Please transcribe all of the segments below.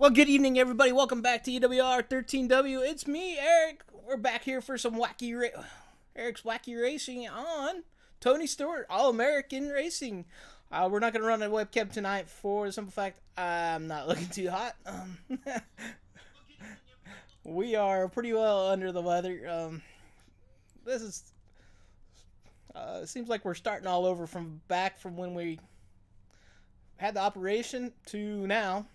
Well, good evening, everybody. Welcome back to EWR13W. It's me, Eric. We're back here for some Eric's Wacky Racing on Tony Stewart, All-American Racing. We're not going to run a webcam tonight for the simple fact I'm not looking too hot. We are pretty well under the weather. This is... it seems like we're starting all over from when we had the operation to now.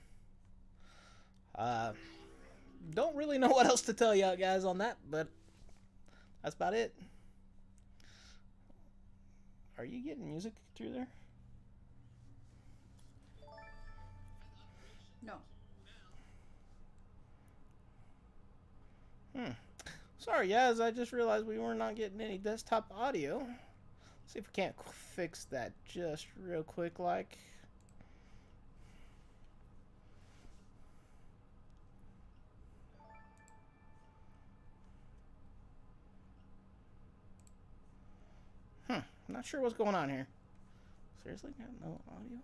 Don't really know what else to tell you guys on that, but that's about it. Are you getting music through there? No. Sorry, guys. I just realized we were not getting any desktop audio. Let's see if we can't fix that just real quick, like. Not sure what's going on here. Seriously? Got no audio?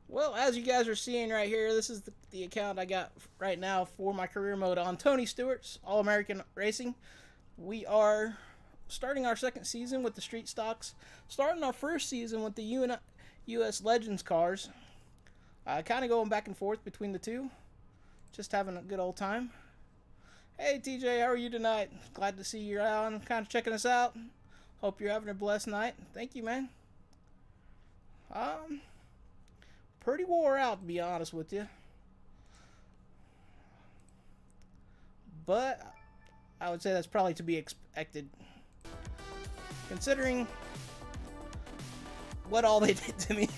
Well, as you guys are seeing right here, this is the account I got right now for my career mode on Tony Stewart's All-American Racing. We are starting our second season with the street stocks, starting our first season with the U.S. Legends cars. Kind of going back and forth between the two, just having a good old time. Hey TJ, how are you tonight? Glad to see you around, kind of checking us out. Hope you're having a blessed night. Thank you, man. Pretty wore out, to be honest with you. But I would say that's probably to be expected, considering what all they did to me.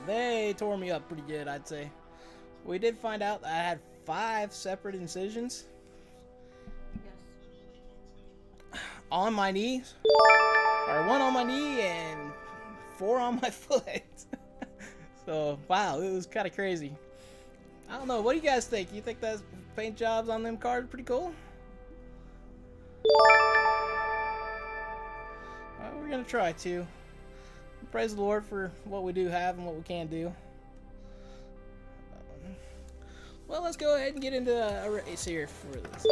They tore me up pretty good, I'd say. We did find out that I had 5 separate incisions. On my knees, or 1 on my knee and 4 on my foot. So wow, it was kind of crazy. I don't know, what do you guys think? You think those paint jobs on them cars are pretty cool? Well, we're gonna try to. Praise the Lord for what we do have and what we can do. Well, let's go ahead and get into a race here for this.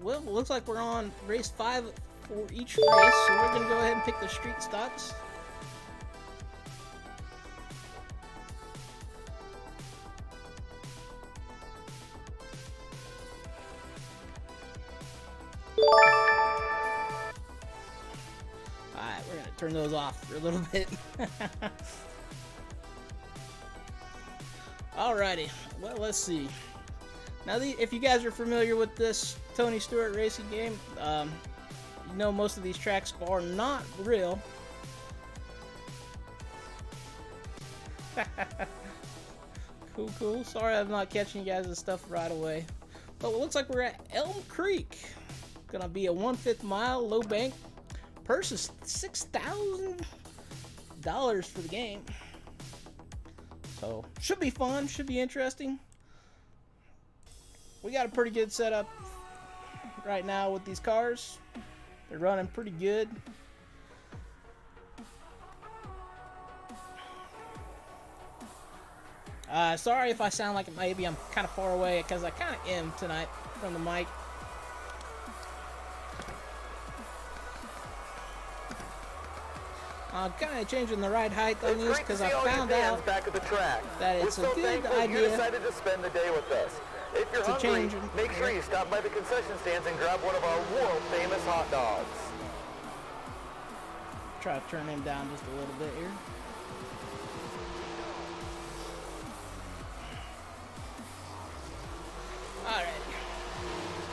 Well, it looks like we're on race 5 for each race, so we're going to go ahead and pick the street stocks. Alright, we're going to turn those off for a little bit. Alrighty, well, let's see. Now, if you guys are familiar with this Tony Stewart racing game, you know most of these tracks are not real. Cool. Sorry I'm not catching you guys' stuff right away. But it looks like we're at Elm Creek. Gonna be a 1/5 mile low bank. Purse is $6,000 for the game. So, should be fun, should be interesting. We got a pretty good setup right now with these cars. They're running pretty good. Sorry if I sound like maybe I'm kind of far away, because I kind of am tonight from the mic. I'm kind of changing the ride height on these because I found out that it's a good idea to spend the day with us. If you're hungry, make sure you stop by the concession stands and grab one of our world-famous hot dogs. Try to turn him down just a little bit here.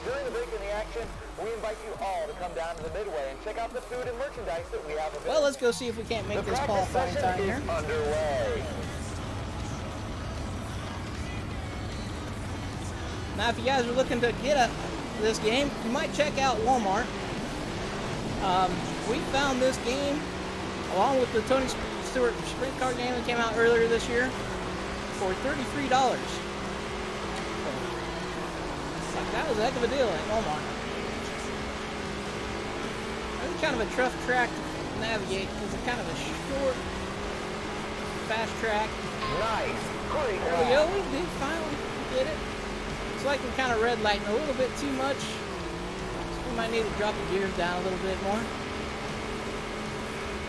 During the break in the action, we invite you all to come down to the Midway and check out the food and merchandise that we have available. Well, let's go see if we can't make this qualifying time here. Underway. Now, if you guys are looking to get this game, you might check out Walmart. We found this game along with the Tony Stewart sprint car game that came out earlier this year for $33. That was a heck of a deal at Walmart. It's kind of a tough track to navigate because it's kind of a short, fast track. Nice. Great. There we go. We did finally get it. It's like we're kind of red lighting a little bit too much. So we might need to drop the gears down a little bit more.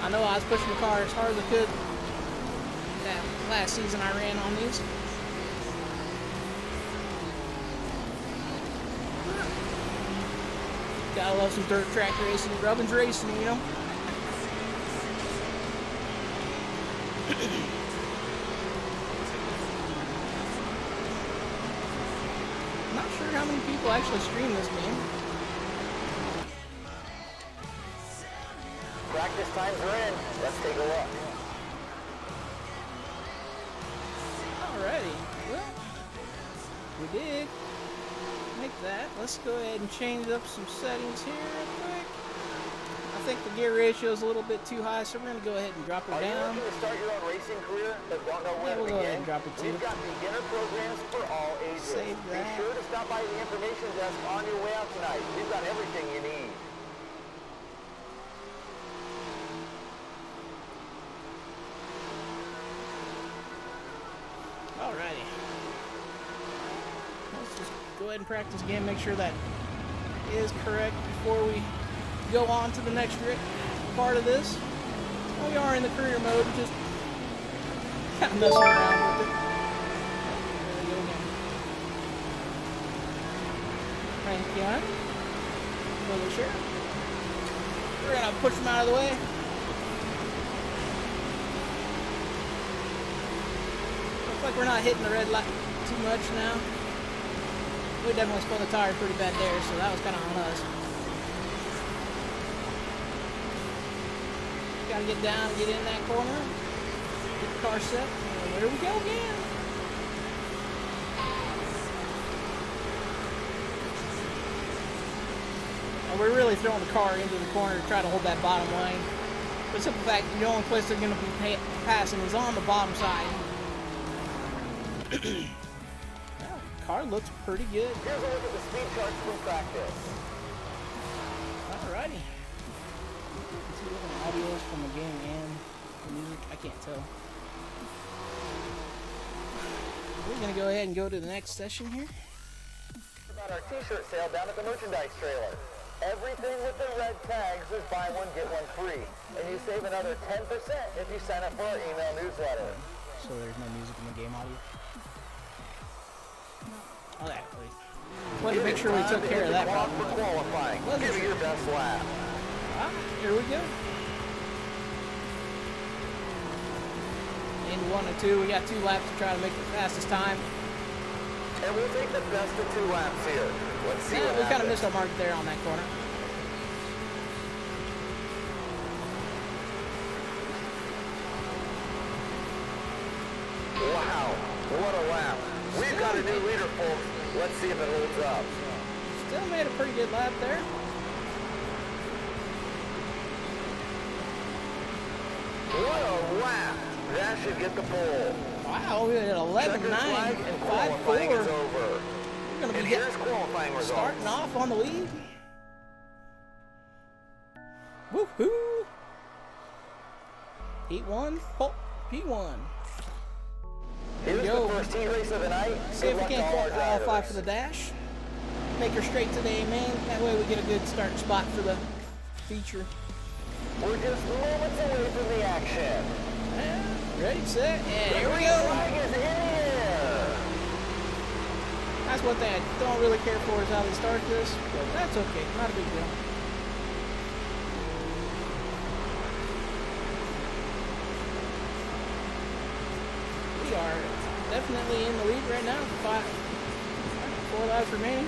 I know I was pushing the car as hard as I could that last season I ran on these. Gotta love some dirt track racing, Rubbin's racing, you know. I'm not sure how many people actually stream this game. Practice times are in. Let's take a look. Alrighty, well, we did make that. Let's go ahead and change up some settings here real quick. I think the gear ratio is a little bit too high, so we're going to go ahead and drop her Are down. you looking to start your own racing career but don't know where to We'll begin? go ahead and drop it too. We've got beginner programs for all ages. Save that. Be sure to stop by the information desk on your way out tonight. We've got everything you need. Alrighty. Let's just go ahead and practice again, make sure that is correct before we go on to the next part of this. We are in the career mode, just kind of messing around with it. There we go again. Crank on. Really sure. We're gonna push them out of the way. Looks like we're not hitting the red light too much now. We definitely spun the tire pretty bad there, so that was kind of on us. Gotta get down and get in that corner. Get the car set. And there we go again. And we're really throwing the car into the corner to try to hold that bottom lane. But the simple fact, the only place they're going to be passing is on the bottom side. Well, the car looks pretty good. Here's a look at the speed charts from practice. Alrighty. See what the audio is from the game and the music. I can't tell. We're going to go ahead and go to the next session here. About our t-shirt sale down at the merchandise trailer. Everything with the red tags is buy one, get one free. And you save another 10% if you sign up for our email newsletter. So there's no music in the game audio? Oh, that please. Wanted to make sure we took care of that problem. For qualifying. Give me your best lap. Ah, here we go. In 1 and 2, we got 2 laps to try to make the fastest time. And we'll take the best of 2 laps here. Let's see what we kind of happens. missed our mark there on that corner. Wow, what a lap. We've got a new leader, folks. Let's see if it holds up. Still made a pretty good lap there. What a lap. That should get the pole. Wow, we had 11-9, 5-4. We're going to be qualifying results. Starting off on the lead. Woohoo! Heat 1, P1. Here we go. The first heat race of the night. See if we can't qualify for the dash. Make her straight to the A main. That way we get a good start spot for the feature. We're just moments away from the action. Ready, set, and here we go. Flag is in the air. That's one thing I don't really care for is how they start this, but that's okay. Not a big deal. We are definitely in the lead right now. 4 laps remaining.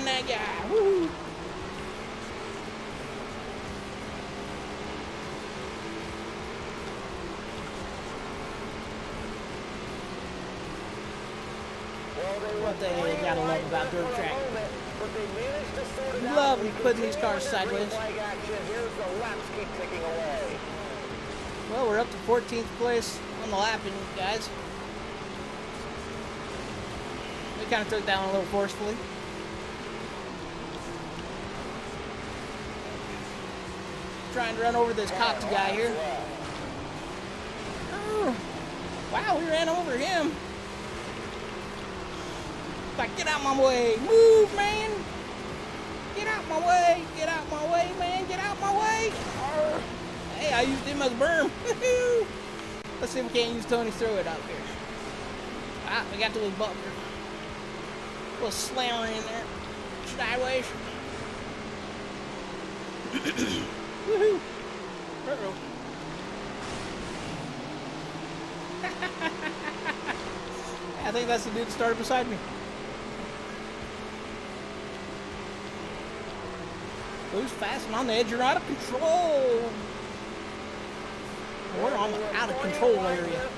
slamming that guy. Woo! What they gotta love about dirt track. Love putting these cars sideways. Well, we're up to 14th place on the lapping, guys. We kind of took that one a little forcefully. Trying to run over this Cox guy here. Oh, wow, we ran over him. Like, get out my way. Move, man. Get out my way. Get out my way, man. Get out my way. Arr. Hey, I used him as a berm. Let's see if we can't use Tony's throw it out here. Ah, we got the little bumper. Little slammer in there. Sideways. Woohoo. Uh-oh. I think that's the dude that started beside me. Who's fast and on the edge? You're out of control. We're on the out of control area.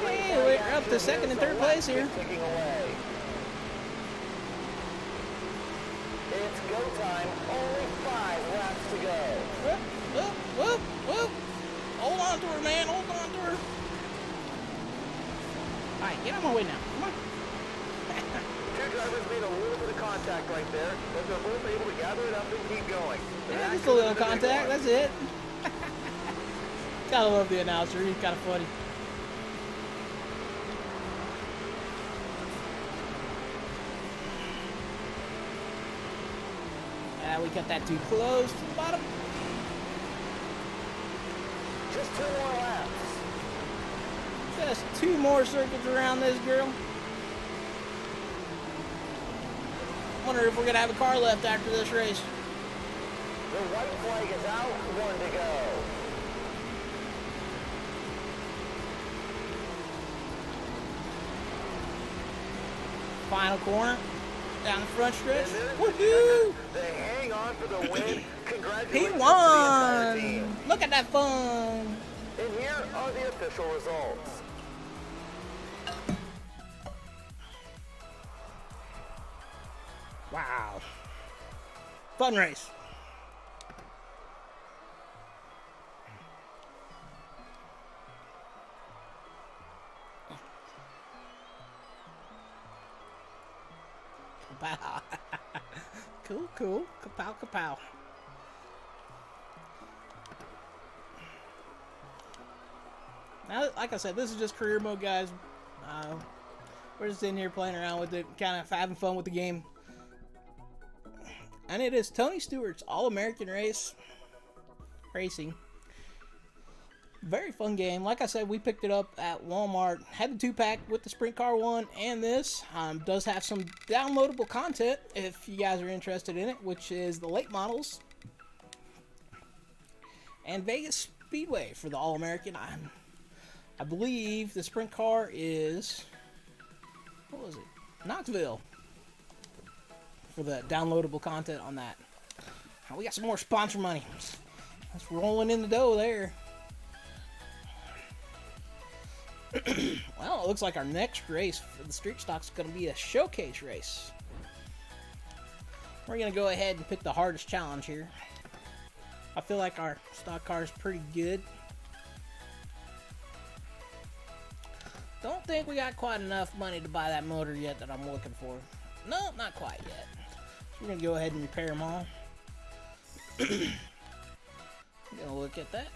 Hey, we're up to second and third place here. It's go time. Only 5 laps to go. Whoop, whoop, whoop, whoop. Hold on to her, man. Hold on to her. All right, get out of my way now. Come on. Two drivers made a little bit of contact right there, but they're both able to gather it up and keep going. Yeah, just a little contact. That's it. Gotta love the announcer. He's kind of funny. We got that too close to the bottom. Just 2 more laps. Just 2 more circuits around this girl. Wonder if we're gonna have a car left after this race. The white flag is out. 1 to go. Final corner. Down the front stretch. Woohoo! They hang on for the win. Congratulations He to the entire won! team. Look at that fun! And here are the official results. Wow. Fun race. Kapow. Cool, cool. Kapow, kapow. Now, like I said, this is just career mode, guys. We're just in here playing around with it, kind of having fun with the game. And it is Tony Stewart's All-American Racing. Very fun game. Like I said, we picked it up at Walmart. Had the 2-pack with the Sprint Car one and this. Does have some downloadable content if you guys are interested in it, which is the late models and Vegas Speedway for the All-American. I believe the Sprint Car is, what was it? Knoxville for the downloadable content on that. We got some more sponsor money. That's rolling in the dough there. Well, it looks like our next race for the street stock is going to be a showcase race. We're going to go ahead and pick the hardest challenge here. I feel like our stock car is pretty good. Don't think we got quite enough money to buy that motor yet that I'm looking for. No, not quite yet. So we're going to go ahead and repair them all. Gonna look at that.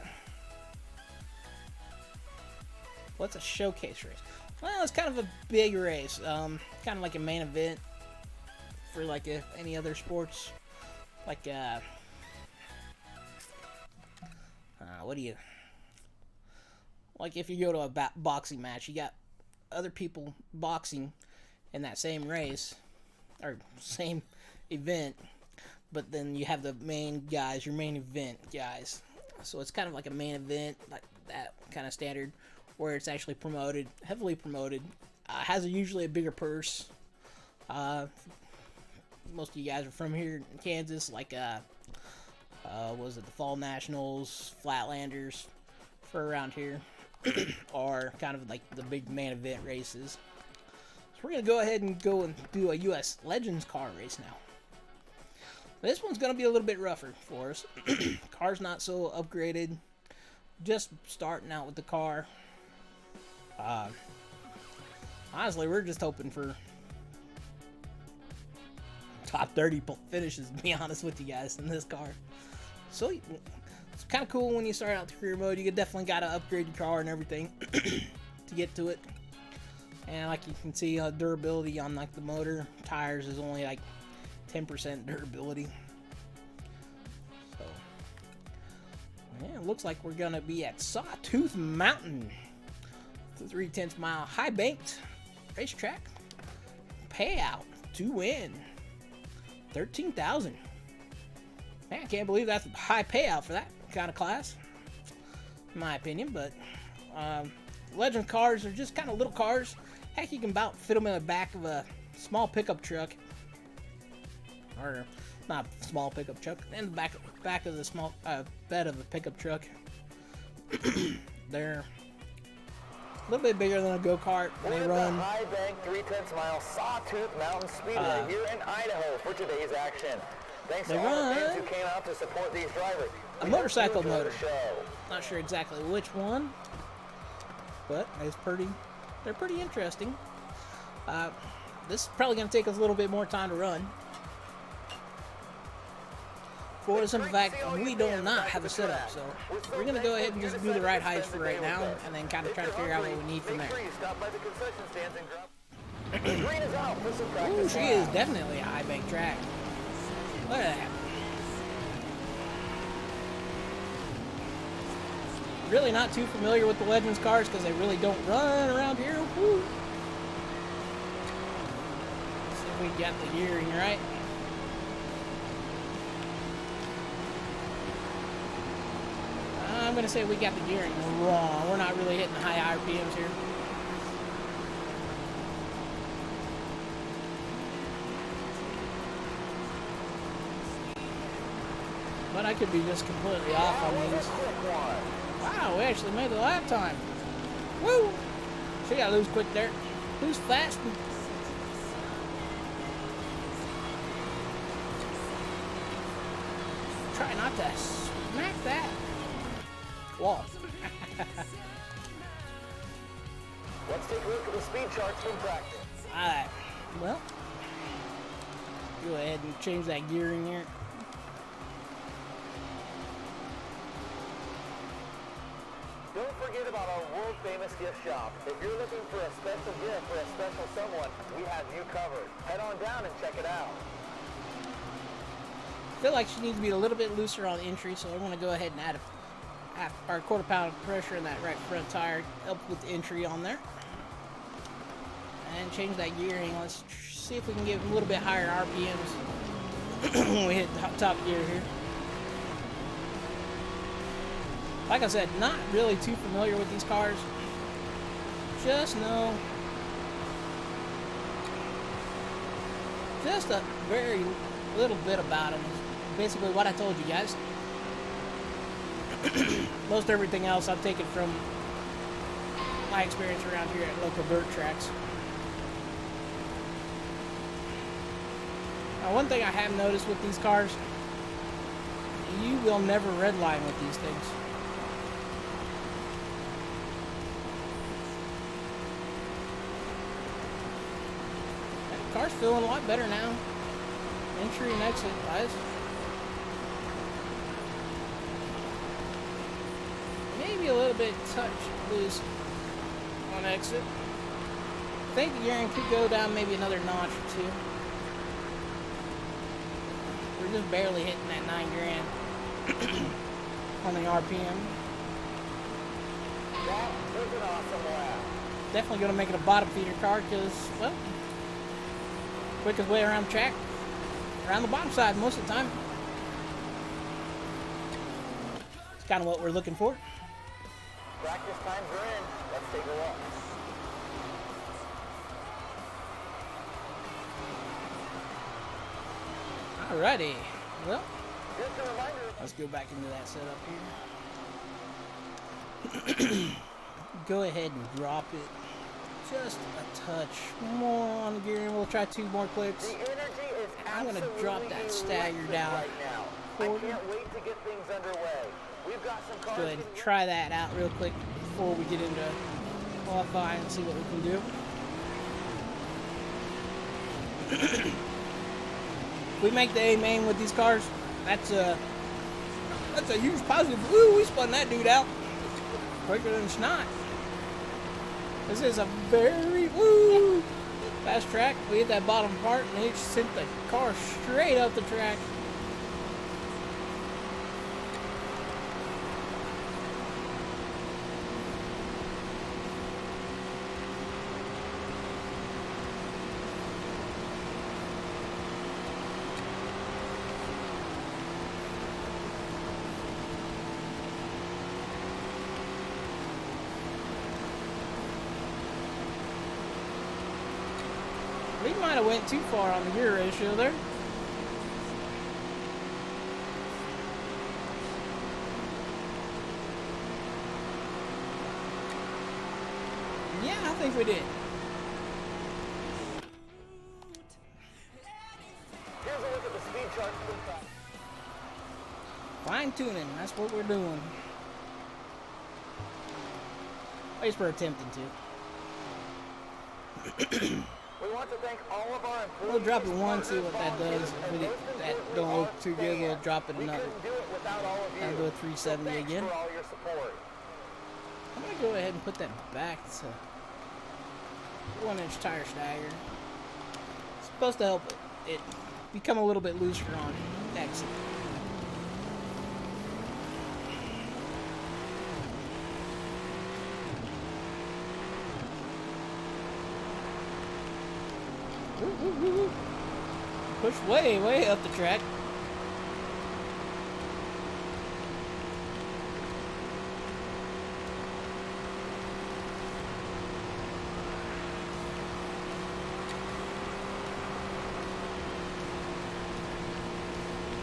What's a showcase race? Well, it's kind of a big race. Kind of like a main event for like any other sports. Like, what do you... Like if you go to a boxing match, you got other people boxing in that same race, or same event, but then you have the main guys, your main event guys. So it's kind of like a main event, like that kind of standard, where it's actually promoted, heavily promoted. Has usually a bigger purse. Most of you guys are from here in Kansas, like was it the Fall Nationals, Flatlanders, for around here, are kind of like the big main event races. So we're gonna go ahead and do a U.S. Legends car race now. This one's gonna be a little bit rougher for us. Car's not so upgraded. Just starting out with the car. Honestly, we're just hoping for top 30 finishes, to be honest with you guys, in this car. So it's kind of cool when you start out the career mode. You definitely got to upgrade your car and everything to get to it. And like you can see, durability on like the motor, tires is only like 10% durability. So yeah, it looks like we're gonna be at Sawtooth Mountain, the 3/10 mile high banked racetrack. Payout to win $13,000. Man, I can't believe that's a high payout for that kind of class, in my opinion. But Legend cars are just kind of little cars. Heck, you can about fit them in the back of a small pickup truck, or not a small pickup truck, in the back of the small bed of a pickup truck. They're a little bit bigger than a go-kart. They run. High bank 3/10 mile Sawtooth Mountain Speedway here in Idaho for today's action. Thanks to all the fans who came out to support these drivers. A motorcycle motor. Not sure exactly which one, but they're pretty interesting. This is probably going to take us a little bit more time to run. For the simple fact, we do not have a setup, so we're going to go ahead and just do the right heights for right now, and then kind of try to figure out what we need from there. Ooh, she is definitely a high bank track. Look at that. Really not too familiar with the Legends cars because they really don't run around here. Woo. Let's see if we got the gearing right. I'm going to say we got the gearing wrong. We're not really hitting high RPMs here. But I could be just completely off on these. Wow, we actually made the lap time. Woo! She got to lose quick there. Lose fast. Try not to smack that wall. Let's take a look at the speed charts from practice. Alright, well, go ahead and change that gearing here. Don't forget about our world-famous gift shop. If you're looking for a special gift for a special someone, we have you covered. Head on down and check it out. I feel like she needs to be a little bit looser on entry, so I'm going to go ahead and add our quarter pound of pressure in that right front tire, help with the entry on there. And change that gearing. Let's see if we can get a little bit higher RPMs when we hit top gear here. Like I said, not really too familiar with these cars. Just know just a very little bit about them. Basically what I told you guys. Most everything else I've taken from my experience around here at local dirt tracks. Now, one thing I have noticed with these cars, you will never redline with these things. That car's feeling a lot better now. Entry and exit, guys. Maybe a little bit touch loose on exit. I think the gearing could go down maybe another notch or two. We're just barely hitting that 9 grand on the RPM. That was an awesome lap. Definitely going to make it a bottom feeder car because, well, quickest way around the track, around the bottom side most of the time. It's kind of what we're looking for. Practice times are in. Let's take a look. Alrighty. Well, Just a reminder. let's go back into that setup here. Go ahead and drop it just a touch more on the gearing. We'll try 2 more clicks. The energy is I'm going to drop that stagger down. right now. I can't wait to get things underway. We've got some cars. Go ahead and try that out real quick before we get into qualifying and see what we can do. If we make the A main with these cars, that's a huge positive. Woo, we spun that dude out quicker than snot. This is a very fast track. We hit that bottom part and it sent the car straight up the track. We might have went too far on the gear ratio there. Yeah, I think we did. Here's a look at the speed chart for the top. Fine tuning, that's what we're doing. At least we're attempting to. We want to thank all of our employees. We'll drop it one, see what that does. If we that don't look too good, we'll drop it another. Do it without all of you. I'll do a 370 Thanks again. for all your support. I'm gonna go ahead and put that back to 1-inch tire stagger. It's supposed to help it become a little bit looser on exit. Push way up the track.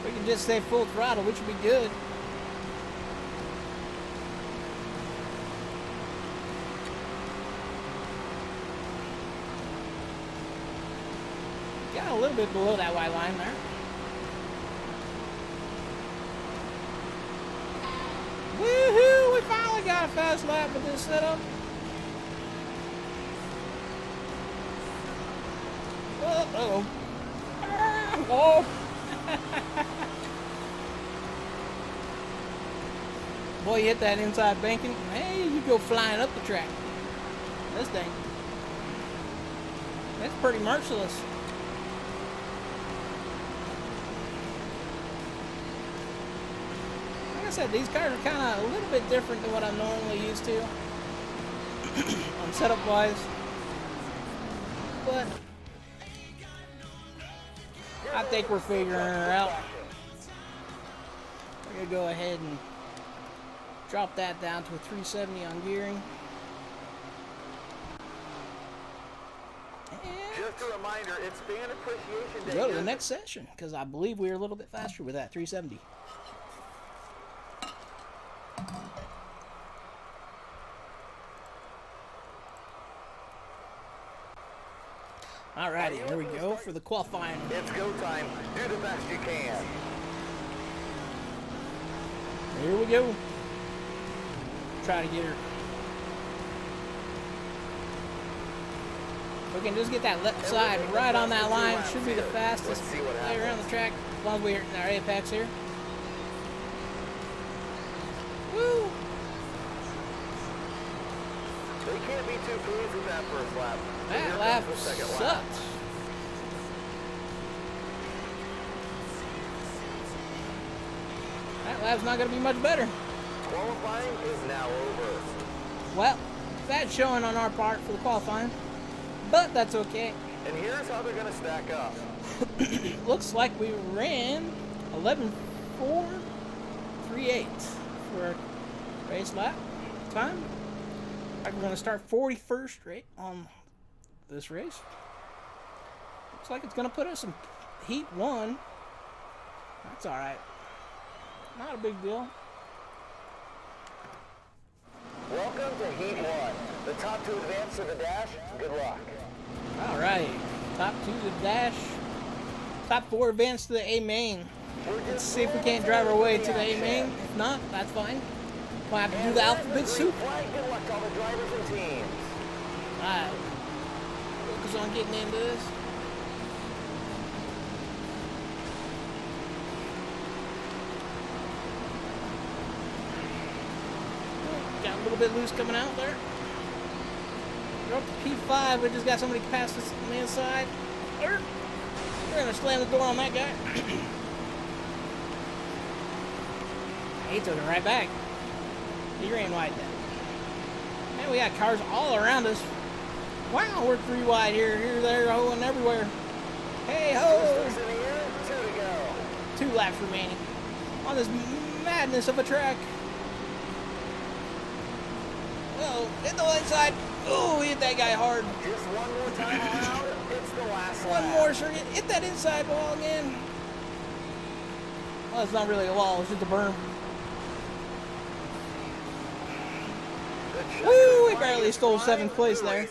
We can just stay full throttle, which would be good. Got a little bit below that white line there. Woohoo! We finally got a fast lap with this setup. Uh-oh. Oh! Boy, you hit that inside banking. Hey, you go flying up the track. This thing. That's pretty merciless. Like I said, these cars are kind of a little bit different than what I'm normally used to on setup wise. But I think we're figuring her out. We're going to go ahead and drop that down to a 370 on gearing. Just a reminder, it's Fan Appreciation Day. Go to the next session, because I believe we are a little bit faster with that 370. Alrighty, here we go for the qualifying. It's go time. Do the best you can. Here we go. Try to get her. We can just get that left side right on that line. Should be the fastest way around the track, as long as we're in our apex here. Woo! They can't be too pleased with that first lap. That lap sucked. That lap's not going to be much better. Qualifying is now over. Well, bad showing on our part for the qualifying, but that's okay. And here's how they're going to stack up. Looks like we ran 11.438 for our race lap time. Like we're going to start 41st rate on this race. Looks like it's going to put us in Heat 1 That's alright. Not a big deal. Welcome to Heat 1. The top 2 advance to the dash. Good luck. Alright. Top 2 to the dash. Top 4 advance to the A main. Let's see if we can't drive our way to the A main. If not, that's fine. We'll have to do the alphabet soup. Good luck to all the drivers and teams. Alright. Focus on getting into this. Got a little bit loose coming out there. We're up to P5. We just got somebody past us on the inside. We're gonna slam the door on that guy. He took it right back. He ran wide then. Man, we got cars all around us. Wow, we're 3 wide here, there, ho, and everywhere. Hey ho! 2 to go. 2 laps remaining on this madness of a track. Oh, hit the inside. Oh, hit that guy hard. Just one more time around. It's the last One lap. more circuit. Hit that inside wall again. Well, it's not really a wall. It's just a berm. Woo! We barely stole 7th place there.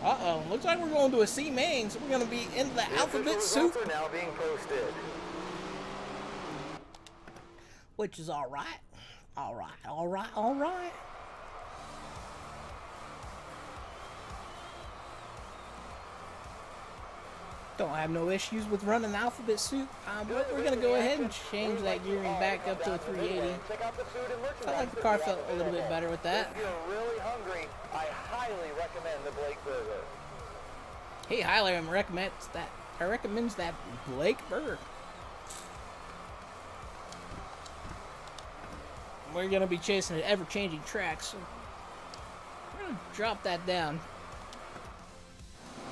Uh-oh. Looks like we're going to a C main, so we're going to be in the alphabet soup. Are now being posted. Which is alright. Alright. Don't have no issues with running the alphabet soup. But we're going to go ahead and change that gearing back up to a 380. Felt like the car felt a little bit better with that. If you're really hungry, I highly recommend the Blake Burger. He highly recommends that Blake Burger. We're going to be chasing an ever-changing track, so we're going to drop that down.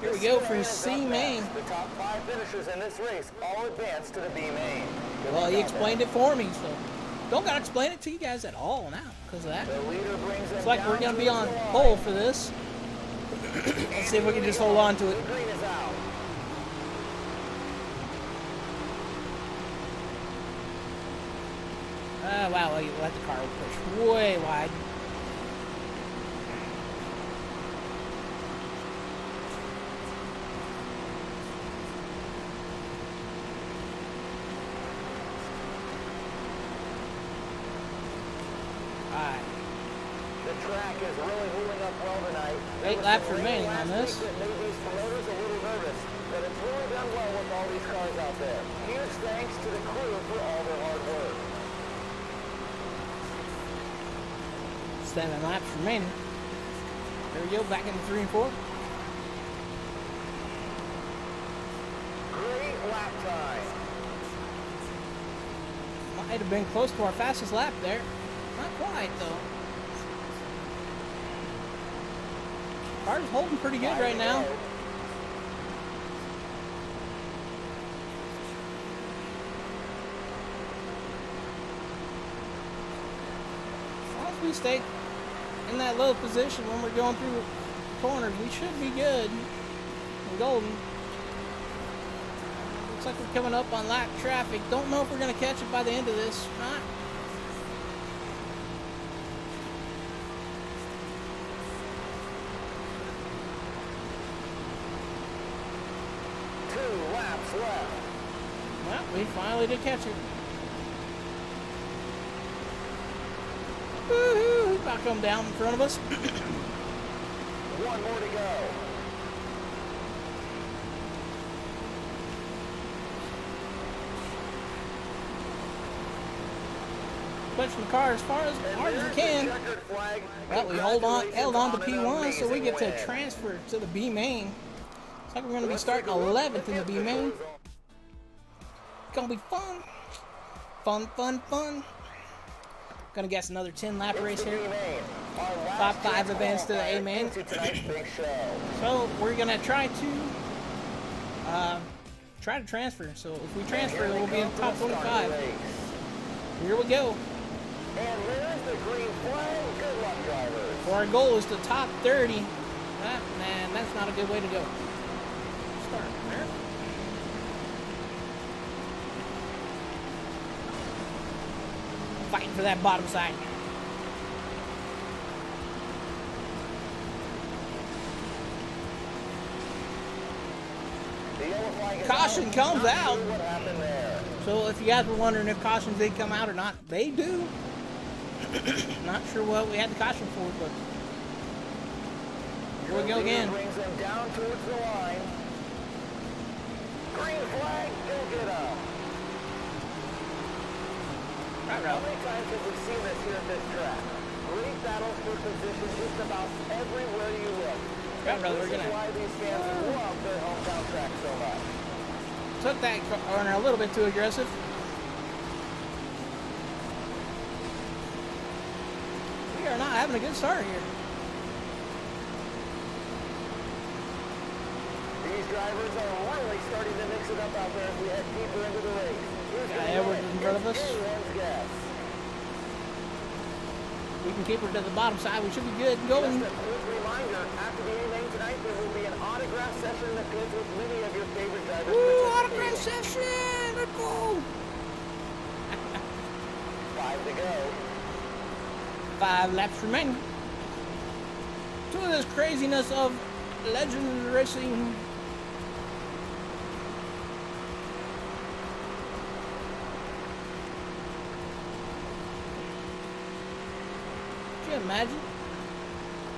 Here we go for C main. The top 5 finishers in this race all advance to the B main. Well, he explained it for me, so don't got to explain it to you guys at all now because of that. The leader brings It's like we're going to be on pole for this. Let's see if we can just hold on to it. Green is out. Wow, you let the car push way wide. Alright. The track is really moving up well tonight. 8 laps remaining on this. That made these promoters a little nervous, but it's really done well with all these cars out there. Huge thanks to the crew for all their hard work. 7 laps remaining. There we go, back into 3 and 4. Great lap time. Might have been close to our fastest lap there. Not quite, though. Car's holding pretty good right now. As long as we stay in that low position when we're going through corners, we should be good and golden. Looks like we're coming up on lap traffic. Don't know if we're going to catch it by the end of this or not. Laps left. Well, we finally did catch it. Woohoo! He's about to come down in front of us. One more to go. Pushing the car as hard as we can. Well, we held on to P1, so we get to transfer to the B main. Looks like we're going to be starting 11th in the B main. Gonna be fun. Fun. Gonna guess another 10 lap race here. Top 5 advance to the A main. So we're gonna try to transfer. So if we transfer, we'll be in the top 25. Here we go. And there's the green flag. Good luck, drivers. So our goal is the top 30. Man, that's not a good way to go. Start there. fighting for that bottom side. Caution comes out. So if you guys were wondering if cautions did come out or not, they do. Not sure what we had the caution for, but here we go again. Brings them down towards the line. Green flag, go get up. Right, How many times have we seen this here at this track? Great battles for position just about everywhere you look. Right, brother, This is why these fans love their hometown track so much. Took that corner a little bit too aggressive. We are not having a good start here. These drivers are really starting to mix it up out there as we head deeper into the race. Got Edwards in front of us. Anyone's guess. We can keep her to the bottom side. We should be good going. Just a quick reminder, after the A-Main tonight, there will be an autograph session in the pits with many of your favorite drivers. Woo, autograph session! Let's go! 5 to go. 5 laps remaining. To this craziness of Legends Racing. Can you imagine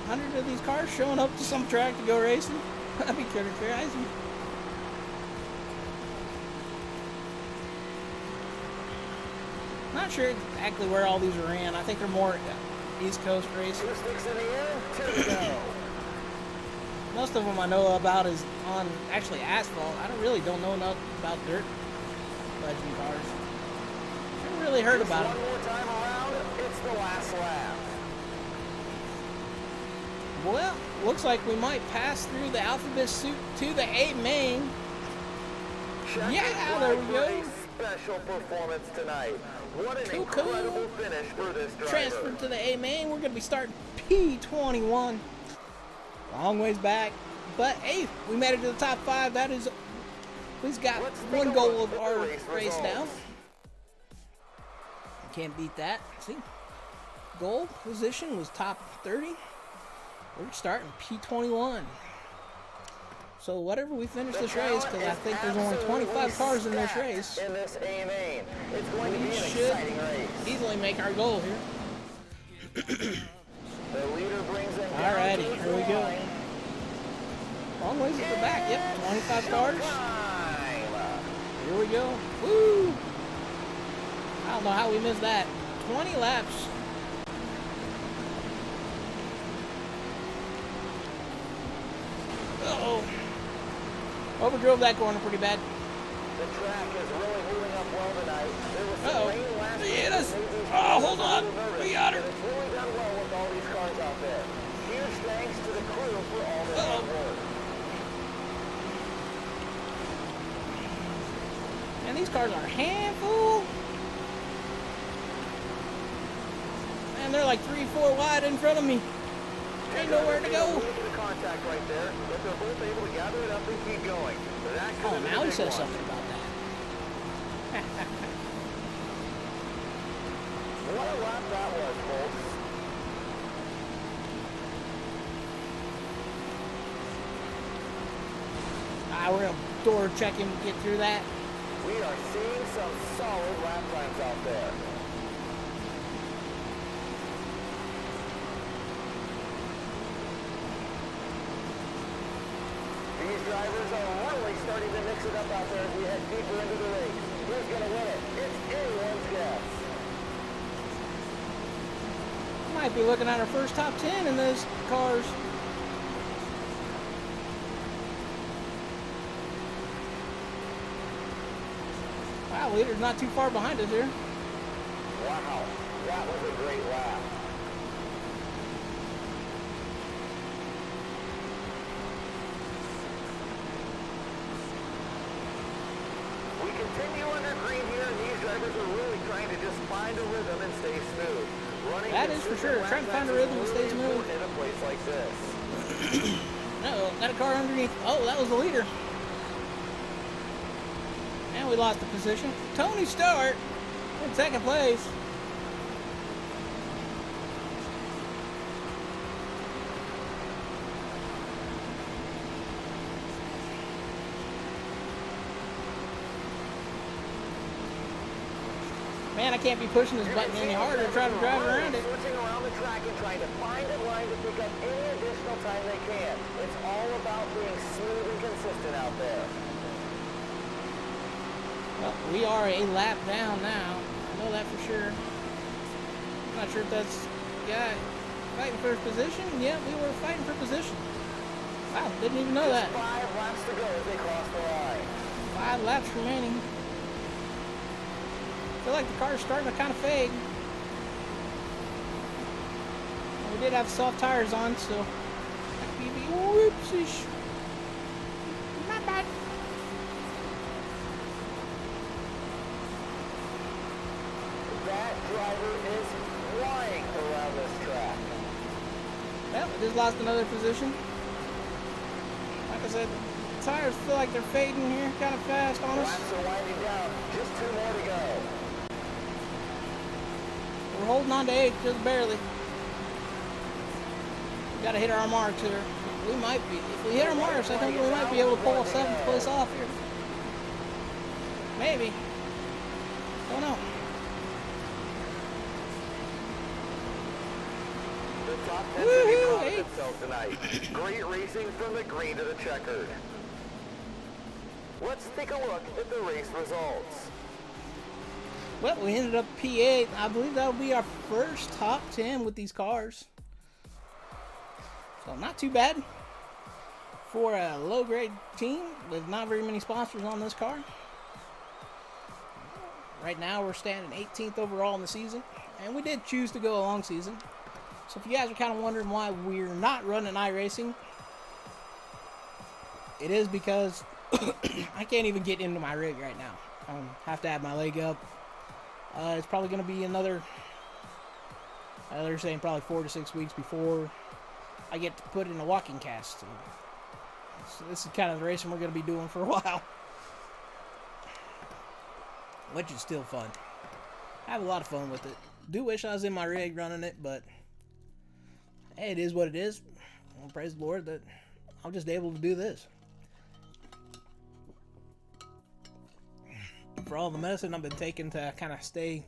100 of these cars showing up to some track to go racing? That'd be kind of crazy. Not sure exactly where all these are in. I think they're more East Coast racing. 2 sticks in the air, 2 to go. Most of them I know about is on actually asphalt. I don't know enough about dirt legend cars. Never really heard about One them. more time around, it's the last lap. Well, looks like we might pass through the alphabet soup to the A-Main. Check Yeah, it there out we for go. a special performance tonight. What an Cool. incredible finish for this driver. Transferred to the A-Main. We're going to be starting P21. Long ways back. But, hey, we made it to the top 5. That is, we've got Let's take one a goal look of at our the race race now. results. Can't beat that. See? Goal position was top 30. We're starting P21. So whatever we finish this race, because I think there's only 25 cars in this race, in this A-Main. It's going to be we an should exciting race. easily make our goal here. The leader brings them down Alrighty, towards here we the go. line. Long ways at the back. Yep, 25 cars. Showtime. Here we go. Woo! I don't know how we missed that. 20 laps. Uh-oh. Overdrove that corner pretty bad. The track is really moving up well tonight. There was some Uh-oh. rain last He week hit that us. made these Oh, drivers hold a on. little nervous, We got her. but it's really done well with all these cars out there. Huge thanks to the crew for all their hard work. And these cars are a handful. Man, they're like 3-4 wide in front of me. Ain't nowhere to go. Look at the contact right there, but they're both able to gather it up and keep going. That could Oh, have been now a he big says one. something about that. What a lap that was, folks. We're going to door check him to get through that. We are seeing some solid lap times out there. These drivers are really starting to mix it up out there as we head deeper into the race. Who's going to win it? It's anyone's guess. Might be looking at our first top 10 in those cars. Wow, leader's not too far behind us here. Wow, that was a great lap. We continue under green here, and these drivers are really trying to just find a rhythm and stay smooth. Running That is for sure. consistent Trying to lap find a times rhythm and is stay really smooth. important in a place like this. Uh-oh, got a car underneath. Oh, that was the leader. And we lost the position. Tony Stewart in second place. man, I can't be pushing this button any harder to try to drive around it. Switching around the track and trying to find a line to pick up any additional time they can. It's all about being smooth and consistent out there. Well, we are a lap down now. I know that for sure. I'm not sure if that's guy fighting for position. Yeah, we were fighting for position. Wow, didn't even know that. 5 laps to go as they cross the line. 5 laps remaining. I feel like the car's starting to kind of fade. We did have soft tires on, so whoopsies. Not bad. That driver is flying around this track. Well, we just lost another position. Like I said, the tires feel like they're fading here kind of fast on us. Laps are winding down. Just 2 more to go. We're holding on to 8 just barely. We gotta hit our marks here. We might be. If we hit our marks, I think we might be able to pull a 7th place off here. Maybe. Don't know. The top 10 to be proud of themselves tonight. Great racing from the green to the checkered. Let's take a look at the race results. Well, we ended up P8. I believe that'll be our first top 10 with these cars. So not too bad for a low-grade team with not very many sponsors on this car. Right now we're standing 18th overall in the season, and we did choose to go a long season. So if you guys are kind of wondering why we're not running iRacing, it is because I can't even get into my rig right now. I have to have my leg up. It's probably going to be another, they're saying probably 4 to 6 weeks before I get to put in a walking cast. So this is kind of the racing we're going to be doing for a while. Which is still fun. I have a lot of fun with it. Do wish I was in my rig running it, but hey, it is what it is. Well, praise the Lord that I'm just able to do this. For all the medicine I've been taking to kind of stay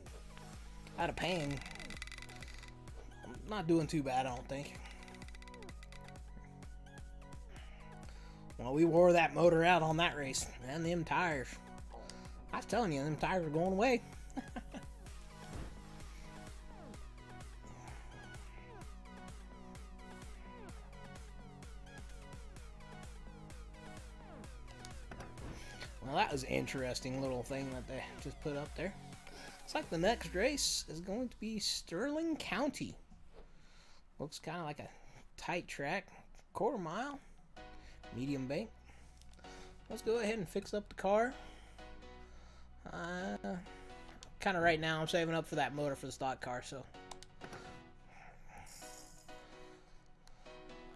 out of pain, I'm not doing too bad, I don't think. Well, we wore that motor out on that race, and them tires. I was telling you, them tires are going away. Well, that was an interesting little thing that they just put up there. Looks like the next race is going to be Sterling County. Looks kind of like a tight track, 1/4 mile, medium bank. Let's go ahead and fix up the car. Kind of right now I'm saving up for that motor for the stock car, so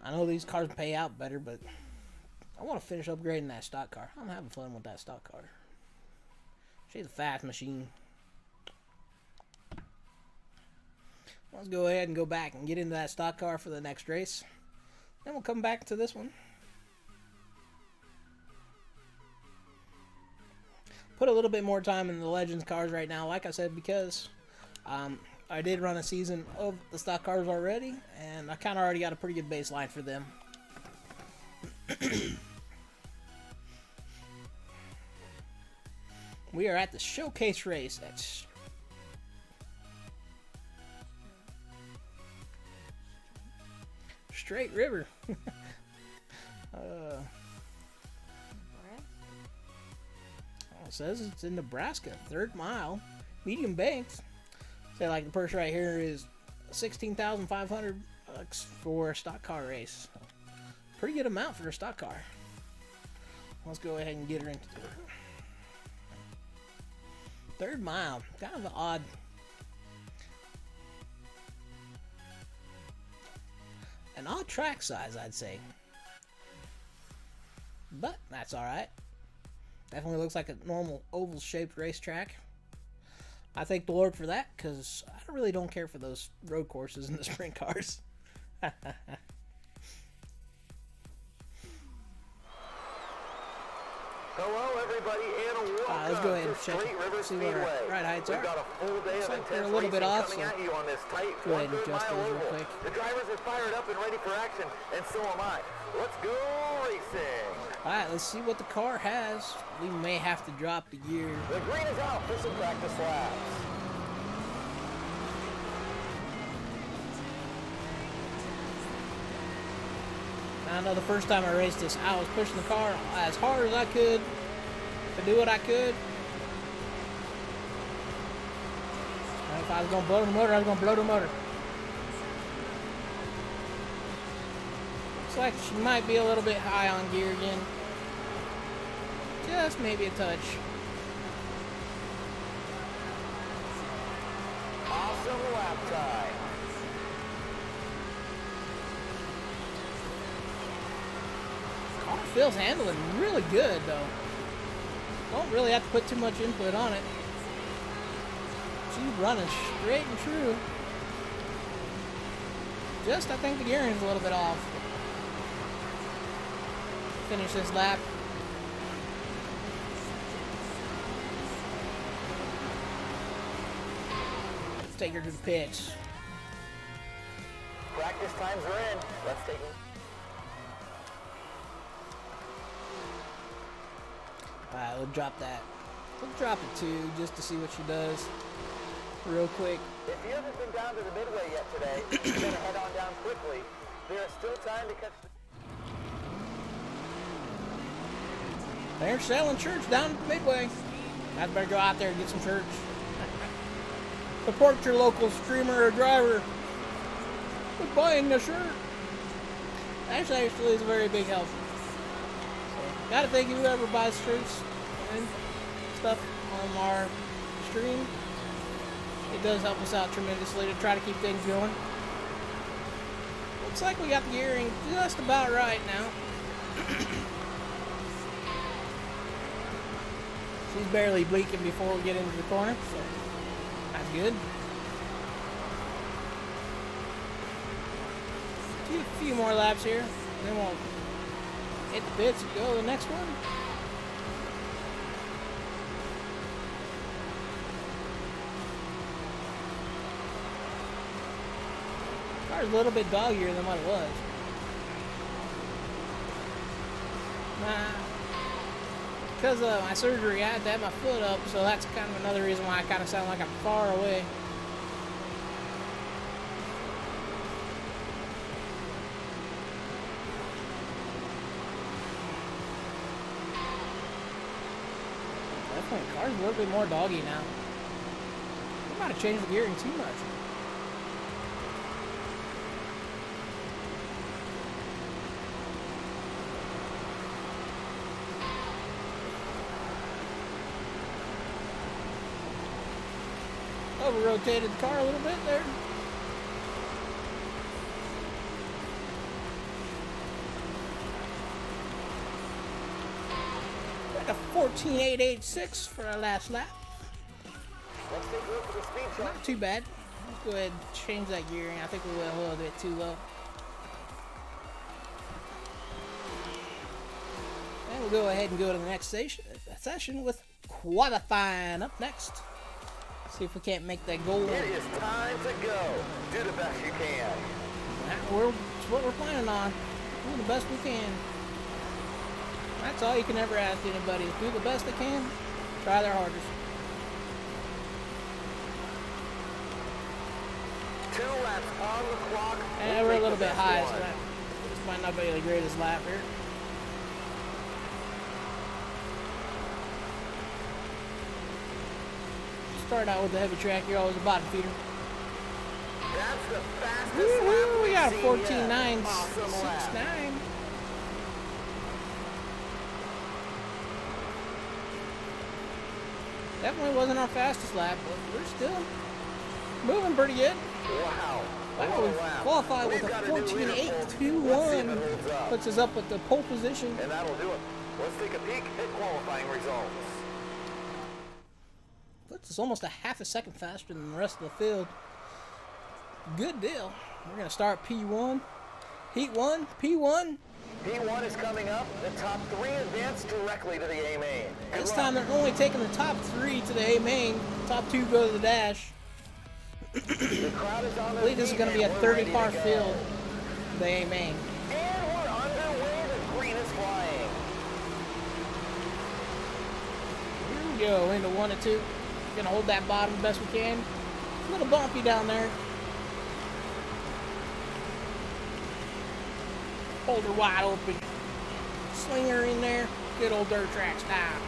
I know these cars pay out better, but I want to finish upgrading that stock car. I'm having fun with that stock car. She's a fast machine. Let's go ahead and go back and get into that stock car for the next race. Then we'll come back to this one. Put a little bit more time in the Legends cars right now, like I said, because I did run a season of the stock cars already, and I kind of already got a pretty good baseline for them. We are at the showcase race at Straight River. It says it's in Nebraska, 3rd mile, medium banks. Say like the purse right here is $16,500 for a stock car race. Pretty good amount for a stock car. Let's go ahead and get her into it. 3rd mile, kind of an odd track size, I'd say. But that's all right. Definitely looks like a normal oval-shaped racetrack. I thank the Lord for that, because I really don't care for those road courses in the sprint cars. Hello, everybody, and welcome let's go ahead and to check Straight it. River See what Speedway. our ride heights We've are. got a full day Looks of like they're a intense little bit racing off, coming so at you on this tight go ahead and 1/3 adjust mile those real oval. quick. The drivers are fired up and ready for action, and so am I. Let's go racing. Alright, let's see what the car has. We may have to drop the gear. The green is out for some practice laps. I know the first time I raced this, I was pushing the car as hard as I could to do what I could. And if I was going to blow the motor, I was going to blow the motor. Looks like she might be a little bit high on gear again. Just maybe a touch. Awesome lap time. Car feels handling really good though. Don't really have to put too much input on it. She's running straight and true. Just, I think the gearing's a little bit off. Finish this lap. Let's take her to the pits. Practice times are in. Let's take it. Alright, we'll drop that. We'll drop it too, just to see what she does. Real quick. If you haven't been down to the midway yet today, you're going to head on down quickly. There is still time to catch the... They're selling shirts down at Midway. I better go out there and get some shirts. Support your local streamer or driver with buying the shirt. That actually is a very big help. So, gotta thank you whoever buys shirts and stuff on our stream. It does help us out tremendously to try to keep things going. Looks like we got the gearing just about right now. She's barely blinking before we get into the corner, so that's good. A few more laps here, then we'll hit the pits and go to the next one. Car's a little bit doggier than what it was. Because of my surgery, I had to have my foot up, so that's kind of another reason why I kind of sound like I'm far away. Definitely, the car's a little bit more doggy now. We might have changed the gearing too much. Over-rotated the car a little bit there. Got a 14.886 for our last lap. Let's take a look at the speed chart. Not too bad. Let's go ahead and change that gearing. I think we went a little bit too low. And we'll go ahead and go to the next session with qualifying up next. See if we can't make that goal. It is time to go. Do the best you can. That's what we're planning on. Do the best we can. That's all you can ever ask anybody is do the best they can. Try their hardest. 2 laps on the clock. And we're a little bit high, so this might not be the greatest lap here. Start out with the heavy track, you're always a bottom feeder. That's the fastest lap We got a we've seen 14.969. yet. Awesome lap. Definitely wasn't our fastest lap, but we're still moving pretty good. Wow. Wow, we qualified with a 14.821. Puts us up at the pole position. And that'll do it. Let's take a peek at qualifying results. Puts us almost a half a second faster than the rest of the field. Good deal. We're going to start P1. Heat 1, P1. P1 is coming up. The top 3 advance directly to the A main. This time they're only taking the top 3 to the A main. Top 2 go to the dash. The crowd is on I believe this is going to be a 30-car field, the A main. And we're underway. The green is flying. Here we go into 1 and 2. Going to hold that bottom the best we can. A little bumpy down there. Hold her wide open. Sling her in there. Good old dirt track style.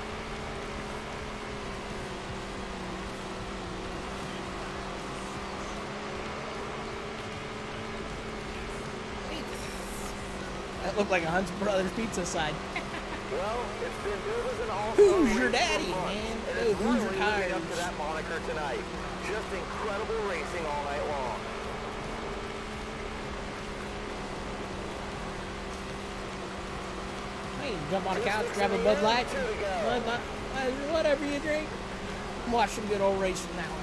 That looked like a Hunt's Brothers pizza sign. Well, it's been billed as an all-star Who's your race for daddy, months, man? and Dude, it's who's your finally living tires? up to that moniker tonight. Just incredible racing all night long. Hey, jump on the couch, grab a Bud Light, whatever you drink. Watch some good old racing that way.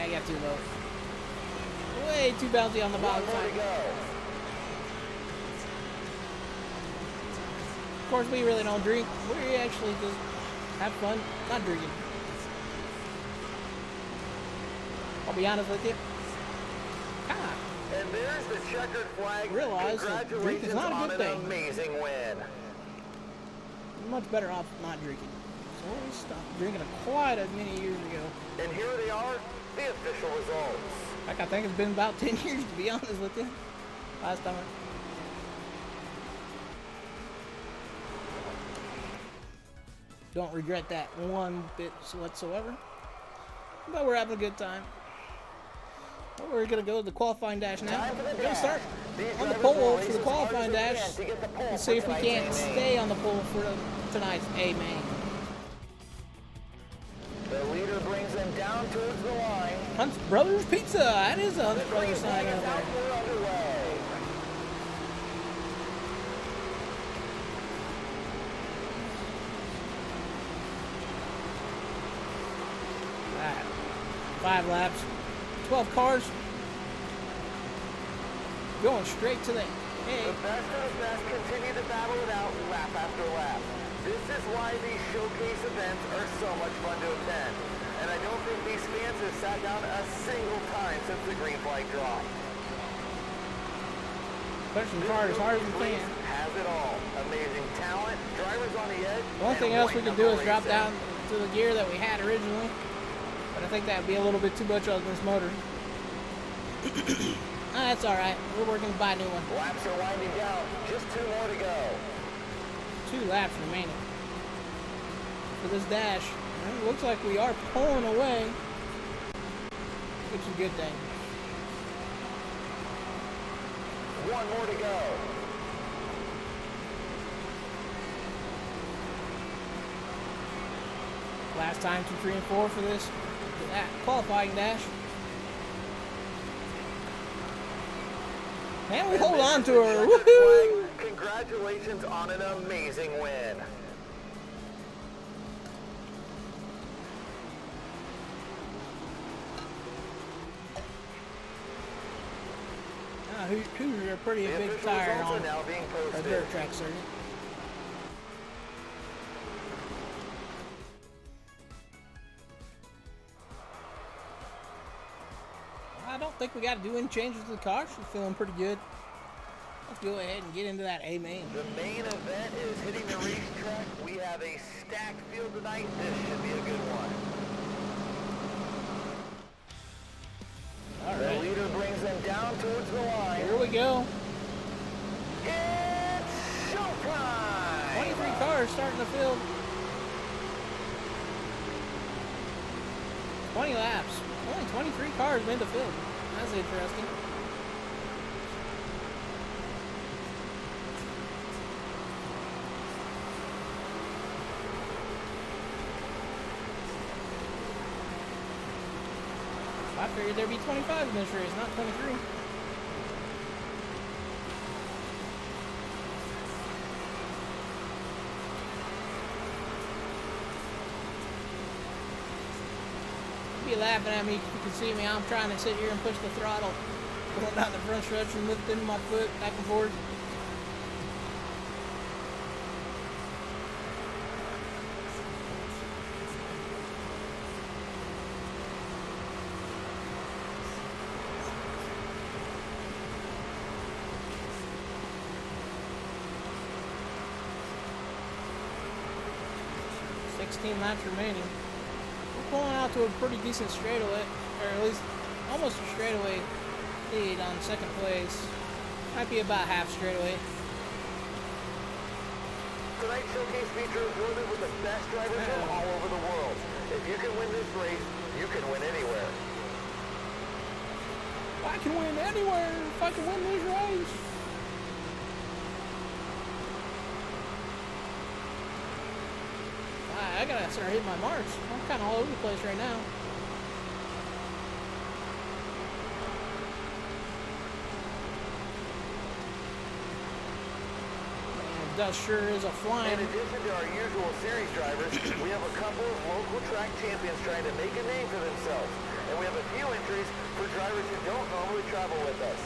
I got too low. Way too bouncy on the bottom side. Of course, we really don't drink. We actually just have fun not drinking. I'll be honest with you. And there's the checkered flag. Realize that drink is not a good thing. Amazing win. You're much better off not drinking. So we stopped drinking quite as many years ago. And here they are, the official results. Heck, I think it's been about 10 years, to be honest with you. Last time. Don't regret that one bit whatsoever. But we're having a good time. Well, we're going to go to the qualifying dash now. We're going to start on the pole for the qualifying dash and see if we can't stay on the pole for tonight's A main. The leader brings them down towards the line. Hunt's Brothers Pizza. That is a Hunt's Brothers sign out there. Alright. 5 laps. 12 cars. Going straight to the A. The best of the best continue to battle it out lap after lap. This is why these showcase events are so much fun to attend. And I don't think these fans have sat down a single time since the green flag dropped. Pushing the car as hard as we can. Has it all. Amazing talent, drivers on the edge. The only thing else we could do is drop down to the gear that we had originally. But I think that would be a little bit too much on this motor. That's alright. We're working to buy a new one. Laps are winding down. Just 2 more to go. 2 laps remaining for this dash. And it looks like we are pulling away, which is a good thing. 1 more to go. Last time 2, 3, and 4 for this qualifying dash. And we hold on to her. Woohoo! Congratulations on an amazing win. Hoosiers are pretty big tire on a dirt track circuit. I don't think we got to do any changes to the car. She's feeling pretty good. Let's go ahead and get into that A main. The main event is hitting the racetrack. We have a stacked field tonight. This should be a good one. All right. The leader brings them down towards the line. Here we go. It's showtime! 23 cars starting the field. 20 laps. Only 23 cars in the field. That's interesting. I figured there'd be 25 in this race, not 23. Be you laughing at me if you can see me. I'm trying to sit here and push the throttle, going down the front stretch and lifting my foot back and forth. Laps remaining. We're pulling out to a pretty decent straightaway, or at least almost a straightaway lead on second place. Might be about half straightaway. Tonight's showcase feature is loaded with the best drivers from all over the world. If you can win this race, you can win anywhere. I can win anywhere if I can win this race. I gotta start hitting my marks. I'm kind of all over the place right now. And dust sure is a flying. In addition to our usual series drivers, we have a couple of local track champions trying to make a name for themselves. And we have a few entries for drivers who don't normally travel with us.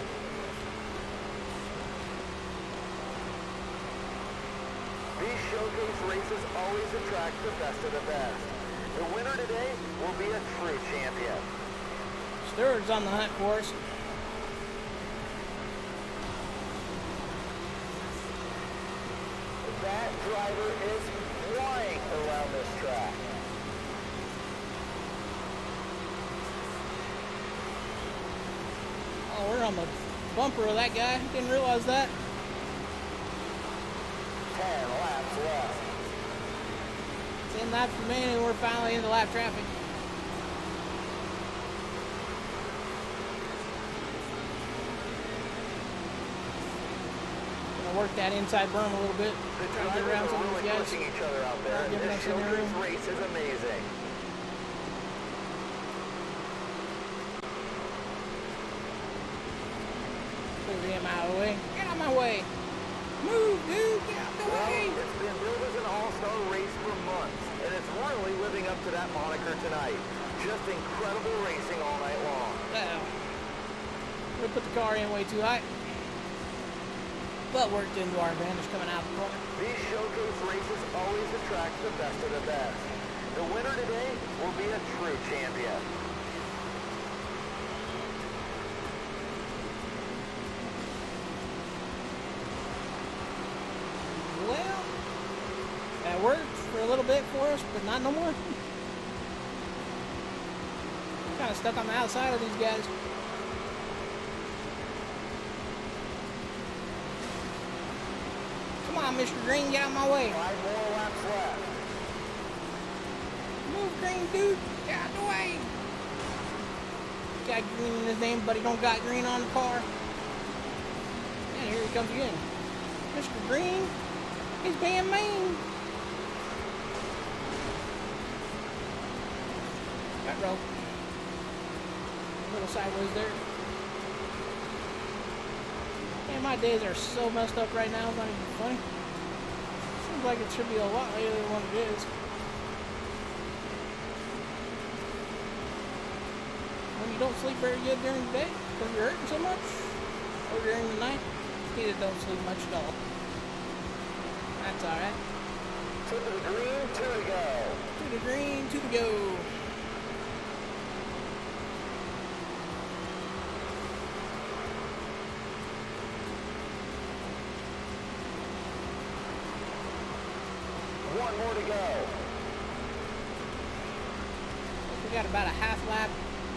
These showcase races always attract the best of the best. The winner today will be a true champion. Stewart's on the hunt for us. That driver is flying around this track. Oh, we're on the bumper of that guy. Didn't realize that. 10 laps left. 10 laps remaining, we're finally into lap traffic. Gonna work that inside berm a little bit. The Try to get drivers around some are of really these guys. pushing each other out there, and Giving this us some room. showcase race is amazing. Move him out of the way. Get out of my way. Move, dude. Get out of the way. It's been billed as an all-star race for months, and it's really living up to that moniker tonight. Just incredible racing all night long. We're gonna put the car in way too high. But worked into our advantage coming out the corner. These showcase races always attract the best of the best. The winner today will be a true champion. Well, that worked for a little bit for us, but not no more. Kind of stuck on the outside of these guys. Come on, Mr. Green, get out of my way. 5 more laps left. Move, Green, dude. Get out of the way. Got green in his name, but he don't got green on the car. And here he comes again. Mr. Green, he's being mean. That rope. A little sideways there. Man, my days are so messed up right now. It's not even funny. Seems like it should be a lot later than what it is. When you don't sleep very good during the day because you're hurting so much, or during the night, you either don't sleep much at all. That's alright. To the green, 2 to go. To the green, 2 to go. One more to go. We got about a half lap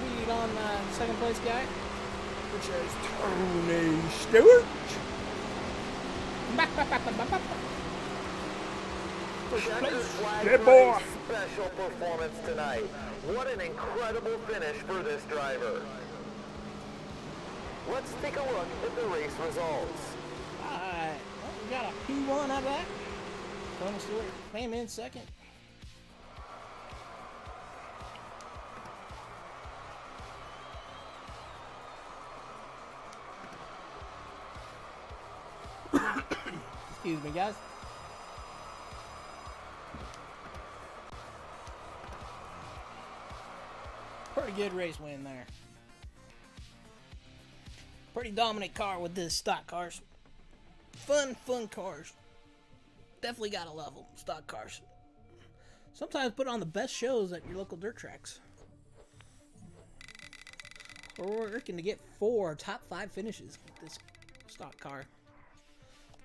lead on the second place guy, which is Tony Stewart. Checker's flag Good for boy. a special performance tonight. What an incredible finish for this driver. Let's take a look at the race results. Alright, well, we got a P1 out of that. Tony Stewart came in second. Excuse me, guys. Pretty good race win there. Pretty dominant car with this stock cars. Fun cars. Definitely gotta love them, stock cars. Sometimes put on the best shows at your local dirt tracks. We're working to get 4 top 5 finishes with this stock car.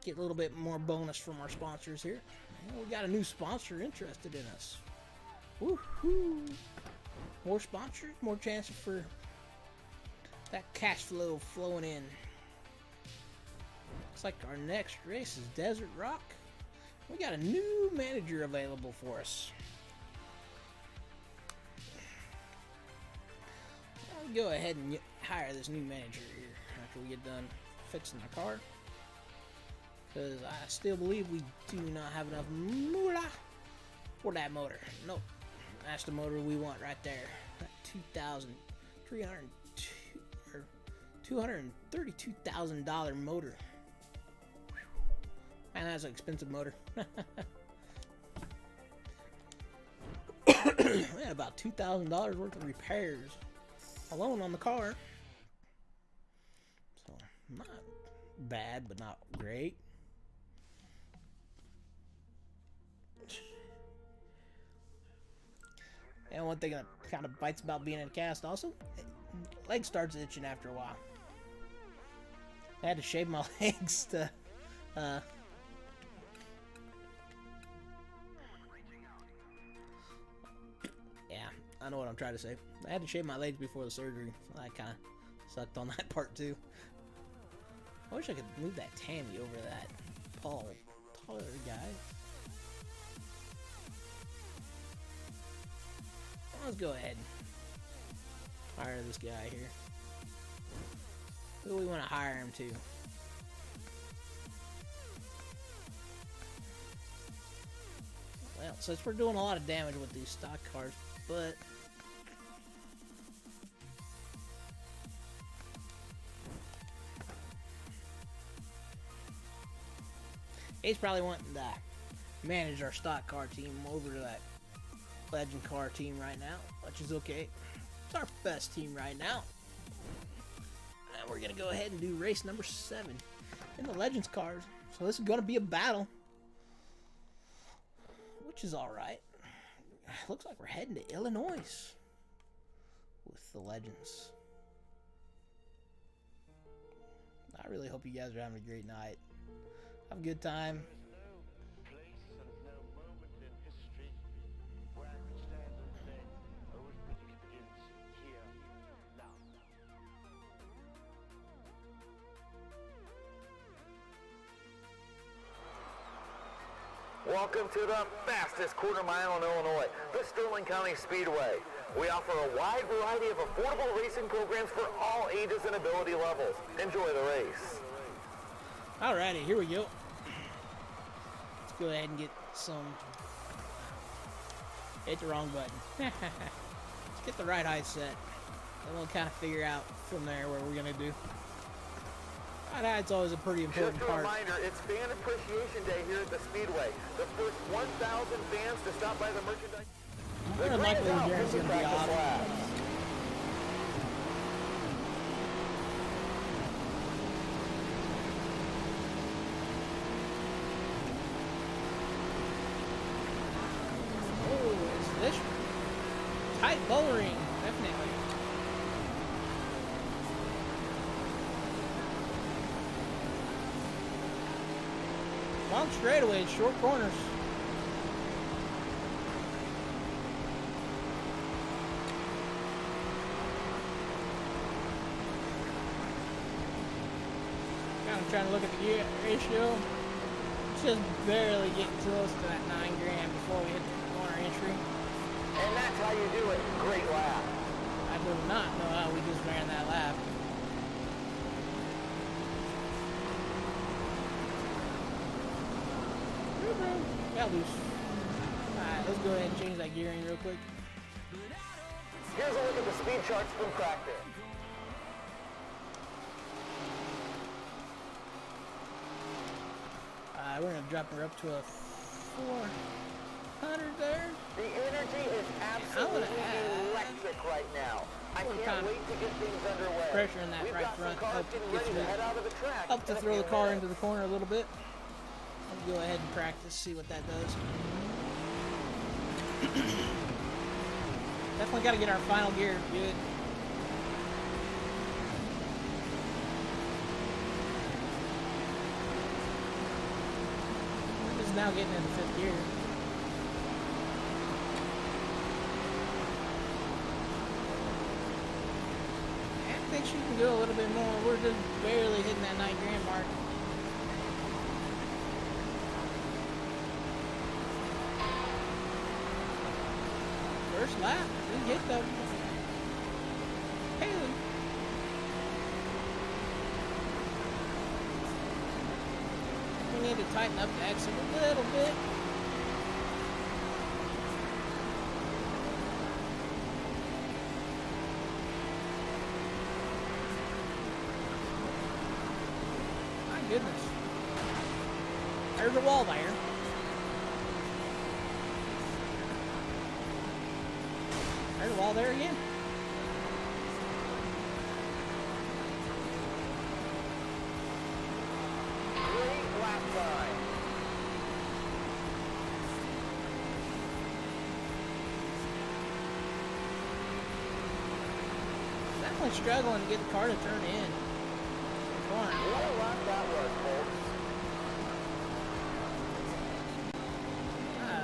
Get a little bit more bonus from our sponsors here. And we got a new sponsor interested in us. Woohoo! More sponsors, more chances for that cash flow flowing in. Looks like our next race is Desert Rock. We got a new manager available for us. I'll go ahead and hire this new manager here after we get done fixing the car. Because I still believe we do not have enough moolah for that motor. Nope. That's the motor we want right there. That $232,000 motor. Man, that's an expensive motor. We had about $2,000 worth of repairs alone on the car. So, not bad, but not great. And one thing that kind of bites about being in a cast also, leg starts itching after a while. I had to shave my legs to, yeah, I know what I'm trying to say. I had to shave my legs before the surgery, so that kind of sucked on that part too. I wish I could move that Tammy over that Paul, taller guy. Let's go ahead and hire this guy here. Who do we want to hire him to? Well, since we're doing a lot of damage with these stock cars, but he's probably wanting to manage our stock car team over to that Legend car team right now, which is okay. It's our best team right now. And we're gonna go ahead and do race number 7 in the Legends cars. So this is gonna be a battle, which is alright. Looks like we're heading to Illinois with the Legends. I really hope you guys are having a great night. Have a good time. Welcome to the fastest quarter mile in Illinois, the Sterling County Speedway. We offer a wide variety of affordable racing programs for all ages and ability levels. Enjoy the race. Alrighty, here we go. Let's go ahead and get some... Hit the wrong button. Let's get the right height set. And we'll kind of figure out from there what we're going to do. Right height's always a pretty important part. Just a reminder, it's Fan Appreciation Day here at the Speedway. The first 1,000 fans to stop by the merchandise... More than likely, the endurance is going to be off. Oh, it's this tight bowling, definitely. Long straightaways, short corners. Kind of trying to look at the gear ratio. Just barely getting close to that 9 grand before we hit the corner entry. And that's how you do it. Great lap. I do not know how we just ran that lap. Got loose. Alright, let's go ahead and change that gearing real quick. Here's a look at the speed charts from practice. We're going to drop her up to a 400 there. The energy is absolutely electric right now. I We're can't kinda wait to get things underway. pressure in that We've right got front some cars helped getting get ready to head out of the track. help to in a throw few the car minutes. into the corner a little bit. I'll go ahead and practice, see what that does. Definitely got to get our final gear good. We're just now getting into fifth gear. I think she can go a little bit more. We're just barely hitting that 9 grand mark. First lap, we hit the Haley. We need to tighten up the exit a little bit. My goodness. There's a wall there. There's a wall there again. Great lap time. Definitely struggling to get the car to turn in. What a lap that was, folks.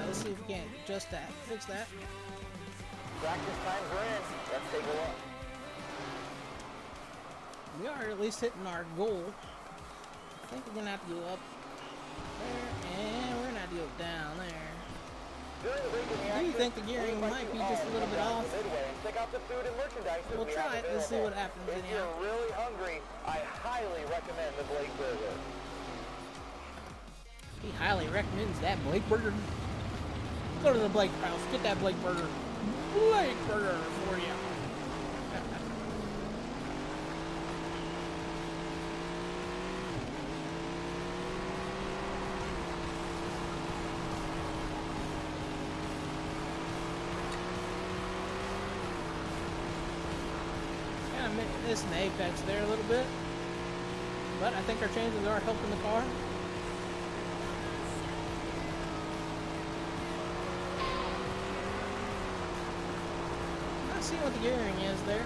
Let's see if we can't adjust that, fix that. Practice times are in. Let's take a look. We are at least hitting our goal. I think we're gonna have to go up there, and we're gonna have to go down there. During the break in the Do you action, think the gearing we might invite be you just a all little to bit come down off? to Midway and check out the food and merchandise that We'll we try have it. Let's see available. what happens If anyhow. you're really hungry, I highly recommend the Blake Burger. He highly recommends that Blake Burger. Go to the Blake house, get that Blake Burger. Blake Burger for you. Kind of missing the apex there a little bit, but I think our changes are helping the car. Not seeing what the gearing is there.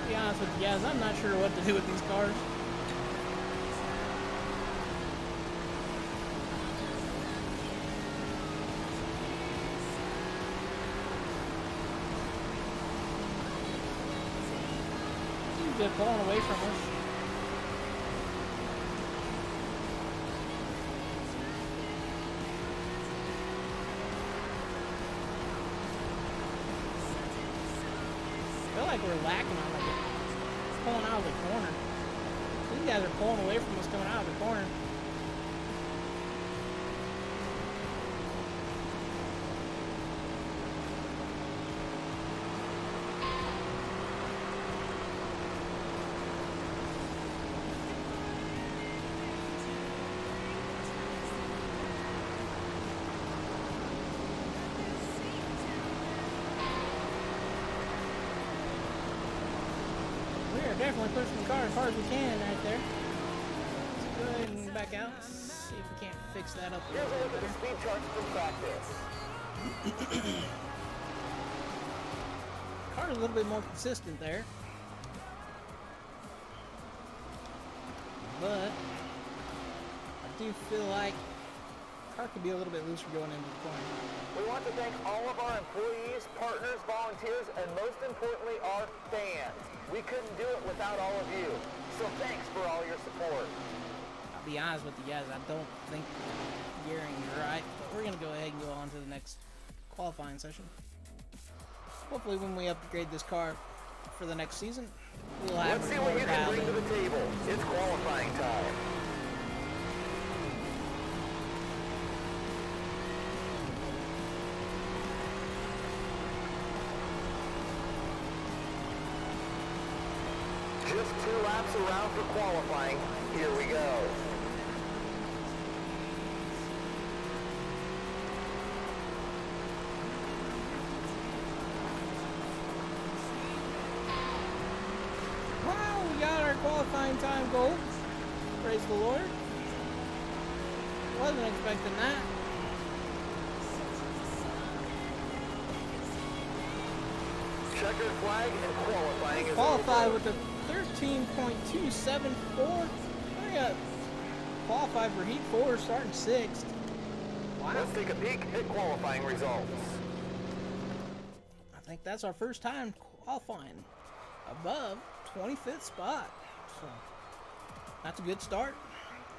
To be honest with you guys, I'm not sure what to do with these cars. They're pulling away from us. I feel like we're lacking on like pulling out of the corner. These guys are pulling away from us coming out of the corner. Definitely pushing the car as hard as we can right there. Let's go ahead and back out. See if we can't fix that up a Here's little a look at bit the speed charts from practice. Car's a little bit more consistent there. But I do feel like the car could be a little bit looser going into the corner. We want to thank all of our employees, partners, volunteers, and most importantly, our fans. We couldn't do it without all of you. So thanks for all your support. I'll be honest with you guys, I don't think the gearing's right, but we're going to go ahead and go on to the next qualifying session. Hopefully when we upgrade this car for the next season, we'll have Let's see more what you can dialed bring to in. the table. It's qualifying time. Just 2 laps around for qualifying. Here we go. Wow, we got our qualifying time goal. Praise the Lord. Wasn't expecting that. Checkered flag and qualifying is Qualified over. with a 13.274. I got qualified for Heat 4, starting 6th. Wow. Let's take a peek at qualifying results. I think that's our first time qualifying above 25th spot. So that's a good start.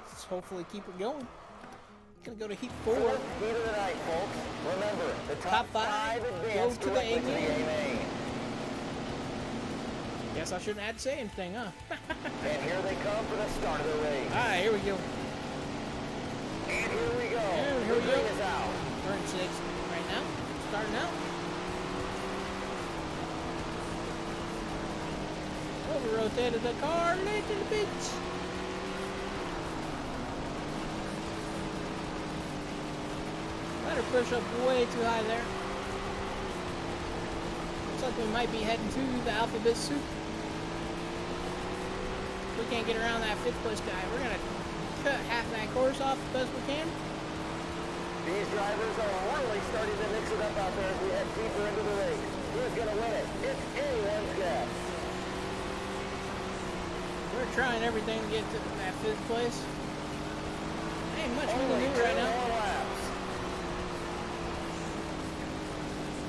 Let's hopefully keep it going. Gonna go to Heat 4. Fourth heat of the night, folks. Remember, the top 5 advance go to the directly A to the main. A main. Guess I shouldn't have to say anything, huh? And here they come for the start of the race. Alright, here we go. And here we go. And here The we go. green is out. We're in 6th right now. Starting out. Over rotated the car late to the beach. Better push up way too high there. Looks like we might be heading to the alphabet soup. We can't get around that 5th place guy. We're gonna cut half that course off the best we can. These drivers are really starting to mix it up out there as we head deeper into the race. Who's going to win it? It's anyone's guess. We're trying everything to get to that 5th place. Ain't much we can do right 10 now. more laps.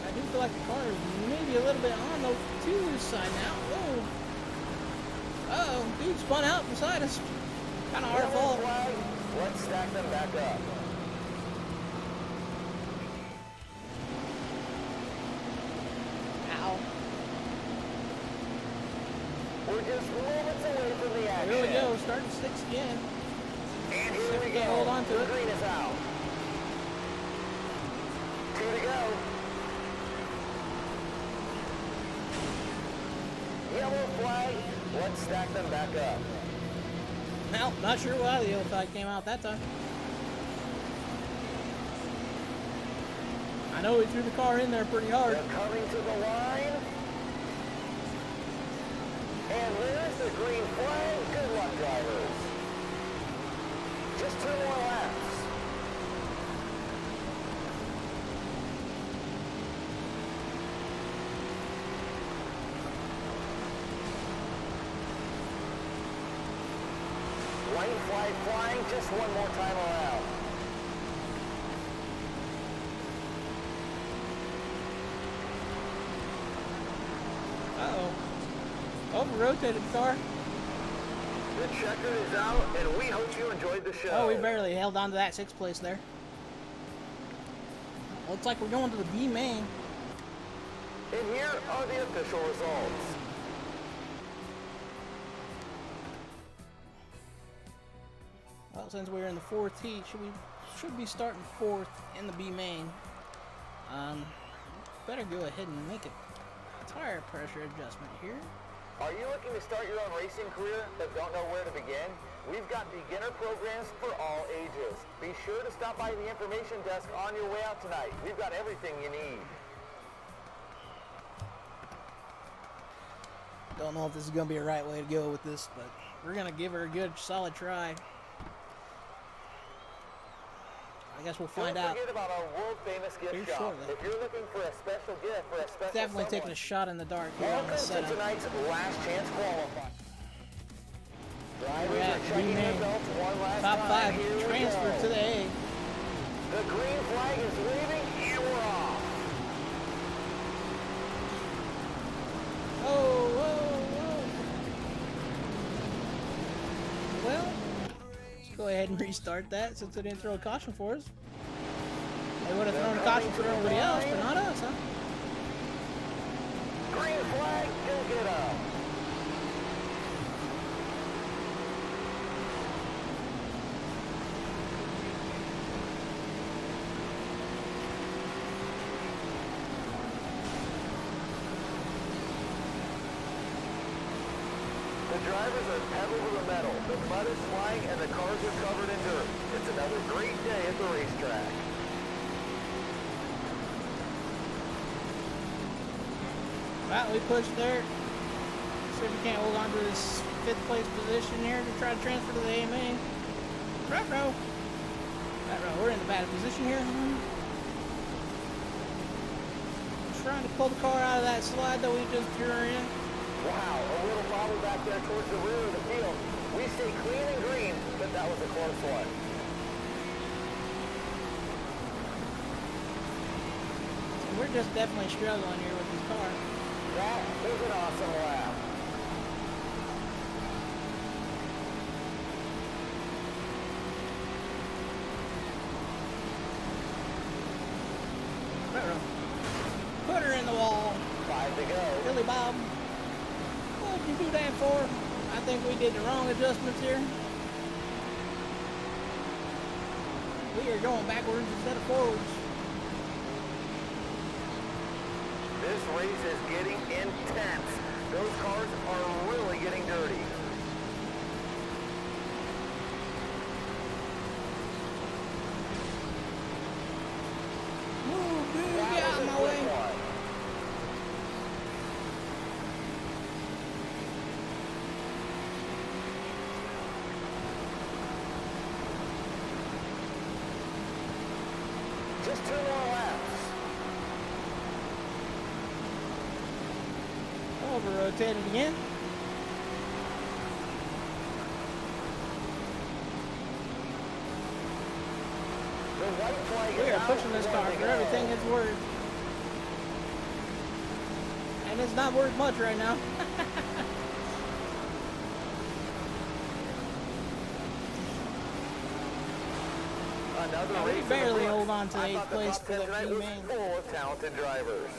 I do feel like the car is maybe a little bit on the too loose side now. Whoa. Uh-oh, dude spun out beside us. Kind of our Yellow fault. flag. Let's stack them back up. Ow. We're just moments away from the action. Here we go, starting 6th again. And here See if we we go. can hold on to The it. green is out. 2 to go. Yellow flag. Let's stack them back up. Well, not sure why the yellow flag came out that time. I know we threw the car in there pretty hard. They're coming to the line. And there's the green flag. Good luck, drivers. Just 2 more laps. White flag flying just one more time around. Uh-oh. Over-rotated the car. The checker is out, and we hope you enjoyed the show. Oh, we barely held on to that 6th place there. Looks like we're going to the B main. And here are the official results. Well, since we're in the 4th heat, should be starting 4th in the B main. Better go ahead and make a tire pressure adjustment here. Are you looking to start your own racing career but don't know where to begin? We've got beginner programs for all ages. Be sure to stop by the information desk on your way out tonight. We've got everything you need. Don't know if this is going to be a right way to go with this, but we're going to give her a good solid try. I guess we'll find Don't out. forget about our world-famous gift Here shop. shortly. If you're looking for a special gift for a special Definitely taking someone, a shot in the dark here on welcome the to setup. tonight's last chance qualifying. Drivers We're are at checking their B-main. belts one last Top time. 5 Here we transfer go. to the A. The green flag is waving, and we're off. Oh, whoa, whoa. Well, let's go ahead and restart that since they didn't throw a caution for us. They would have thrown a caution for everybody else, but not us, huh? Green flag, go get up. The drivers are pedal to the metal. The mud is flying and the cars are covered in dirt. It's another great day at the racetrack. Well, we pushed there. See if we can't hold on to this 5th place position here to try to transfer to the AMA. Ruh-roh. We're in a bad position here. Trying to pull the car out of that slide that we just threw her in. Wow, a little bobble back there towards the rear of the field. We stay clean and green, but that was a close one. We're just definitely struggling here with this car. That was an awesome lap. Put her in the wall. 5 to go. Billy Bob. What did you do that for? I think we did the wrong adjustments here. We are going backwards instead of forwards. This race is getting intense. Those cars are really getting dirty. Move, dude, get out of my way. Just 2 more laps. Over rotated again. The white flag We is are out. pushing this car 1 to for go. everything it's worth. And it's not worth much right now. Another Yeah, race we in the barely books. hold on to I 8th thought the place top for 10 the tonight team was main. full of talented drivers.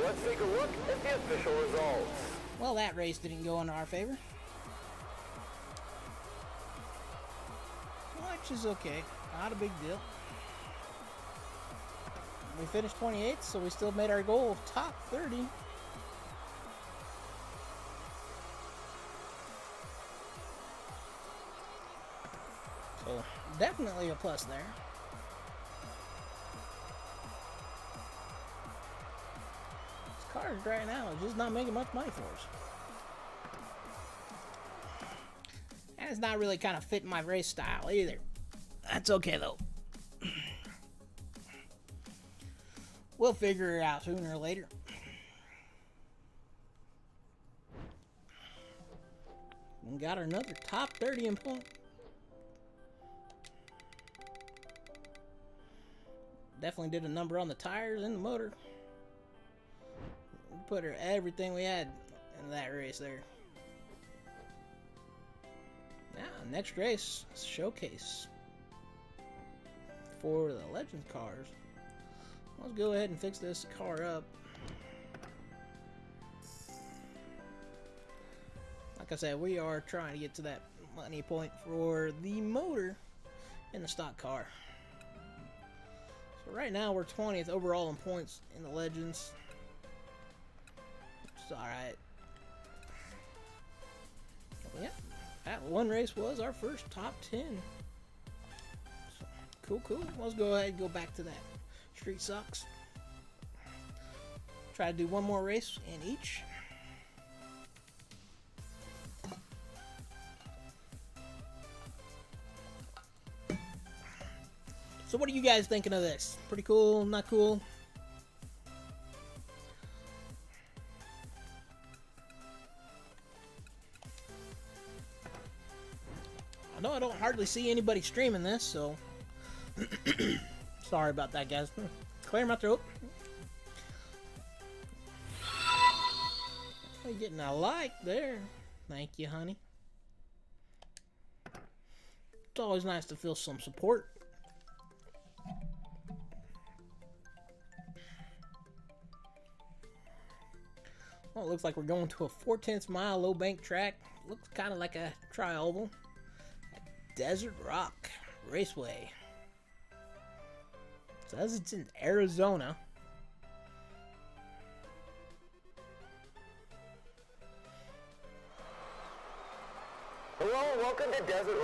Let's take a look at the official results. Well, that race didn't go in our favor. Which is okay. Not a big deal. We finished 28th, so we still made our goal of top 30. So, definitely a plus there. This car right now is just not making much money for us. And it's not really kind of fitting my race style either. That's okay though. We'll figure it out sooner or later. We got another top 30 in point. Definitely did a number on the tires and the motor. We put everything we had in that race there. Now, next race, showcase for the Legends cars. Let's go ahead and fix this car up. Like I said, we are trying to get to that money point for the motor in the stock car. So right now we're 20th overall in points in the Legends. It's alright. Yep, that one race was our first top 10. So, cool. Let's go ahead and go back to that Street Socks. Try to do one more race in each. So what are you guys thinking of this? Pretty cool? Not cool? I know I don't hardly see anybody streaming this, so sorry about that, guys. Clear my throat. You're getting a like there. Thank you, honey. It's always nice to feel some support. Well, it looks like we're going to a 4/10 mile low bank track. Looks kind of like a tri-oval. Desert Rock Raceway. Says it's in Arizona.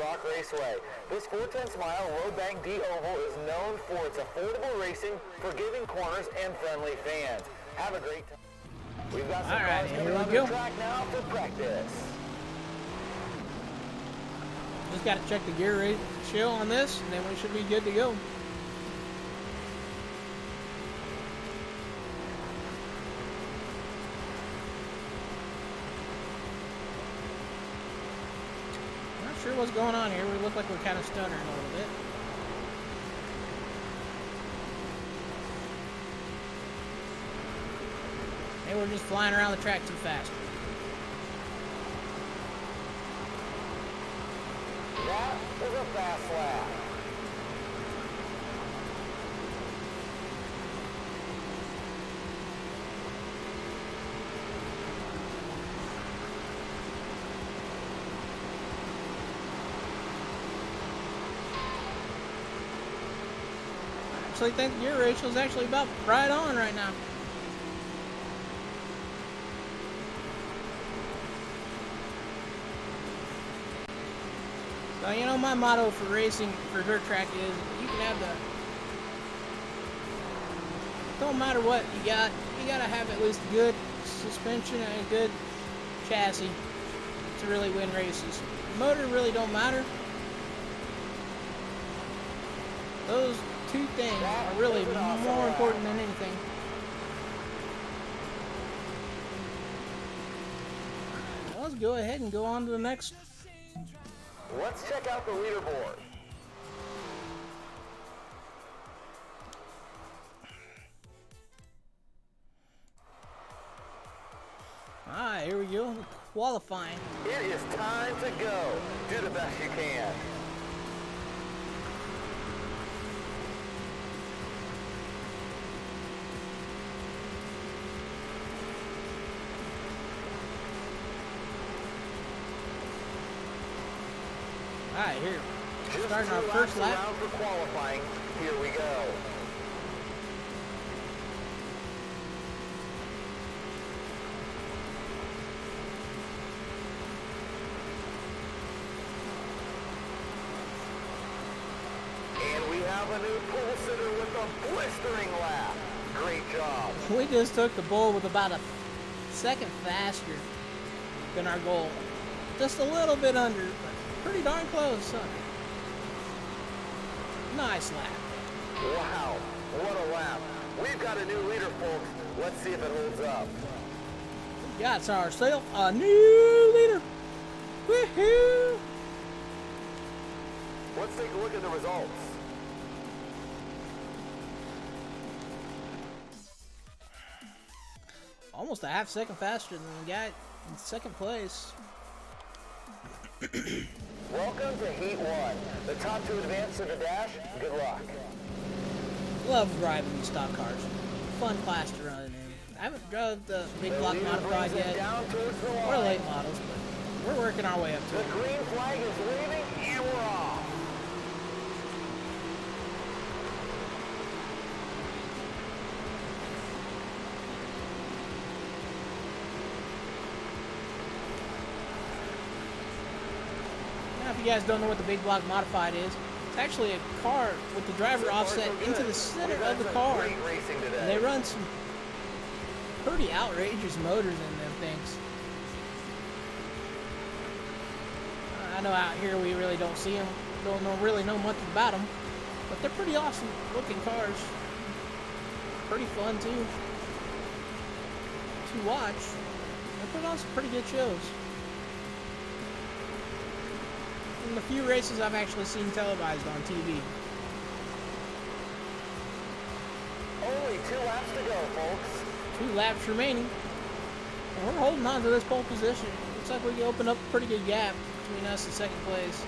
Rock Raceway. This 4/10-mile Road Bank D Oval is known for its affordable racing, forgiving corners, and friendly fans. Have a great time. We've got some cars coming on the track now for practice. Just got to check the gear ratio on this, and then we should be good to go. Not sure what's going on here. We look like we're kind of stuttering a little bit. Maybe we're just flying around the track too fast. That was a fast lap. I actually think the gear ratio is actually about right on right now. So, you know, my motto for racing for dirt track is you can have don't matter what you gotta have at least good suspension and a good chassis to really win races. Motor really don't matter. Those two things are really more important than anything. Let's go ahead and go on to the next. Let's check out the leaderboard. Alright, here we go. Qualifying. It is time to go. Do the best you can. Alright, here. Just Starting our 2 first laps lap. around for qualifying. Here we go. And we have a new pole sitter with a blistering lap. Great job. We just took the bull with about a second faster than our goal. Just a little bit under, but pretty darn close. Huh? Nice lap. Wow, what a lap. We've got a new leader, folks. Let's see if it holds up. We got ourselves a new leader. Woohoo! Let's take a look at the results. Almost a half second faster than the guy in second place. Welcome to Heat 1. The top 2 advance to the dash. Good luck. Love driving these stock cars. Fun class to run in. I haven't drove the big block modified yet, or late models, but we're working our way up to The it. green flag is waving, and we're off. Now, if you guys don't know what the big block modified is, it's actually a car with the driver offset into the center of the car. Great racing today. And they run some pretty outrageous motors in them things. I know out here we really don't see them, really know much about them, but they're pretty awesome looking cars. Pretty fun too to watch. They put on some pretty good shows. In the few races I've actually seen televised on TV. Only 2 laps to go, folks. 2 laps remaining. And we're holding on to this pole position. Looks like we can open up a pretty good gap between us and second place.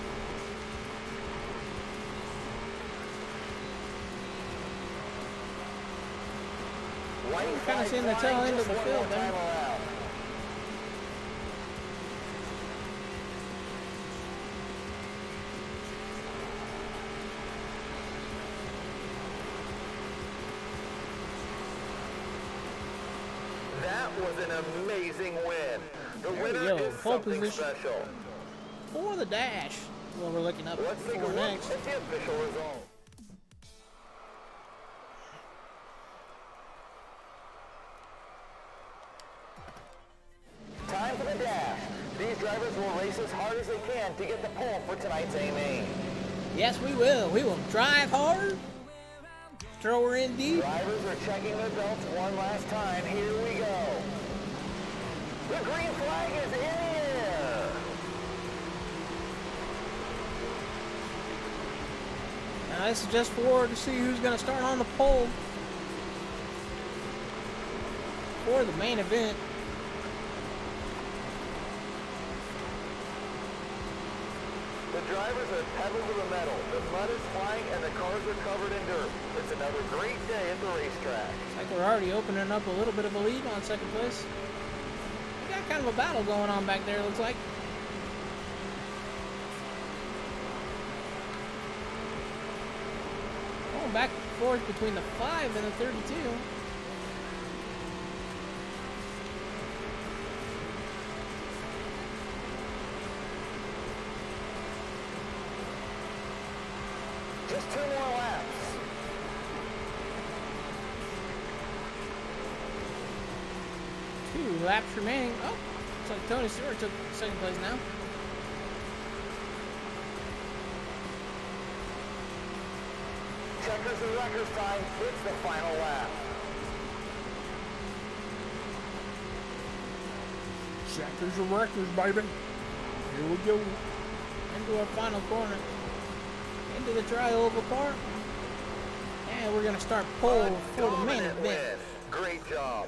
We're kind of seeing the tail end of the field there. That was an amazing win. The There we winner go. is Pole something position. special. For the dash. what we're looking up Let's take a for look next. at the official result. Time for the dash. These drivers will race as hard as they can to get the pole for tonight's A-main. Yes, we will. We will drive hard, throw her in deep. Drivers are checking their belts one last time. Here we go. The green flag is in the air. Now this is just to see who's going to start on the pole for the main event. The drivers are pedal to the metal. The mud is flying and the cars are covered in dirt. It's another great day at the racetrack. It's like we're already opening up a little bit of a lead on second place. We got kind of a battle going on back there, it looks like. Going back and forth between the 5 and the 32. Just 2 more laps. Two laps remaining. Oh, looks like Tony Stewart took second place now. Checkers and wreckers time. It's the final lap. Checkers and wreckers, baby. Here we go. Into our final corner. Into the tri-oval car. And we're going to start pole for the main event. Win. Great job.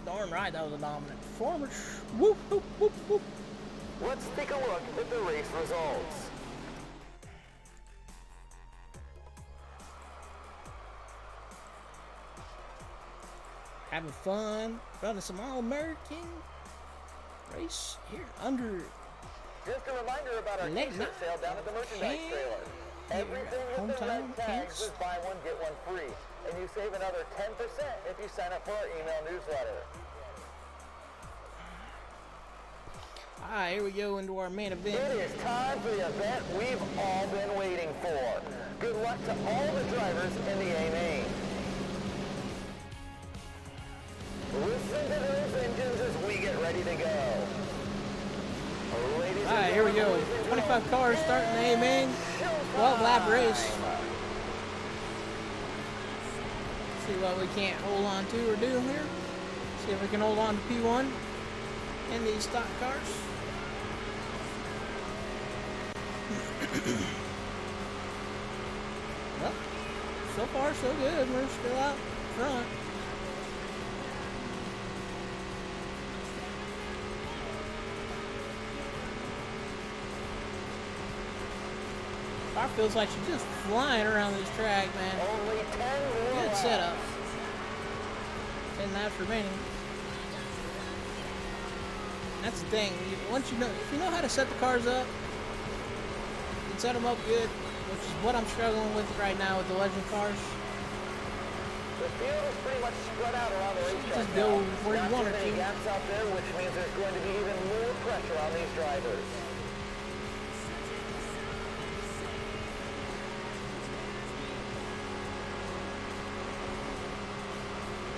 Darn right, that was a dominant performance. Whoop, whoop, whoop, whoop. Let's take a look at the race results. Having fun, running some All-American race here under Just a reminder about our Late t-shirt night sale down at the merchandise trailer. Everything with the red hometown tags pants. is buy one, get one free. And you save another 10% if you sign up for our email newsletter. Alright, here we go into our main event. It is time for the event we've all been waiting for. Good luck to all the drivers in the A-main. Listen to those engines as we get ready to go. Ladies and Alright, here we go. gentlemen, 25 cars starting the A-main. 12-lap race. See what we can't hold on to or do here. See if we can hold on to P1 in these stock cars. Well, so far so good. We're still out front. Car feels like she's just flying around this track, man. only 10 more Good laps. setup. 10 laps remaining. That's the thing. Once you know, if you know how to set the cars up, you can set them up good, which is what I'm struggling with right now with the Legend cars. The field is pretty much spread out around the racetrack. Just go now. where you Not want too it many to. gaps out there, which means there's going to be even more pressure on these drivers.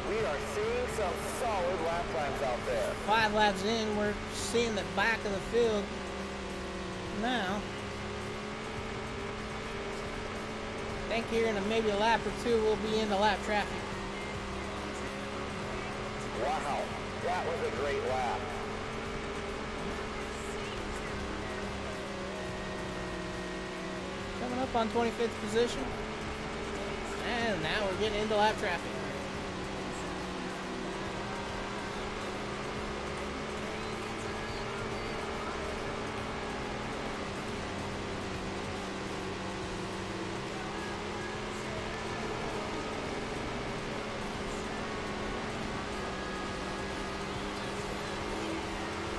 We are seeing some solid lap times out there. 5 laps in, we're seeing the back of the field now. I think here in maybe a lap or two, we'll be in the lap traffic. Wow, that was a great lap. Coming up on 25th position. And now we're getting into lap traffic.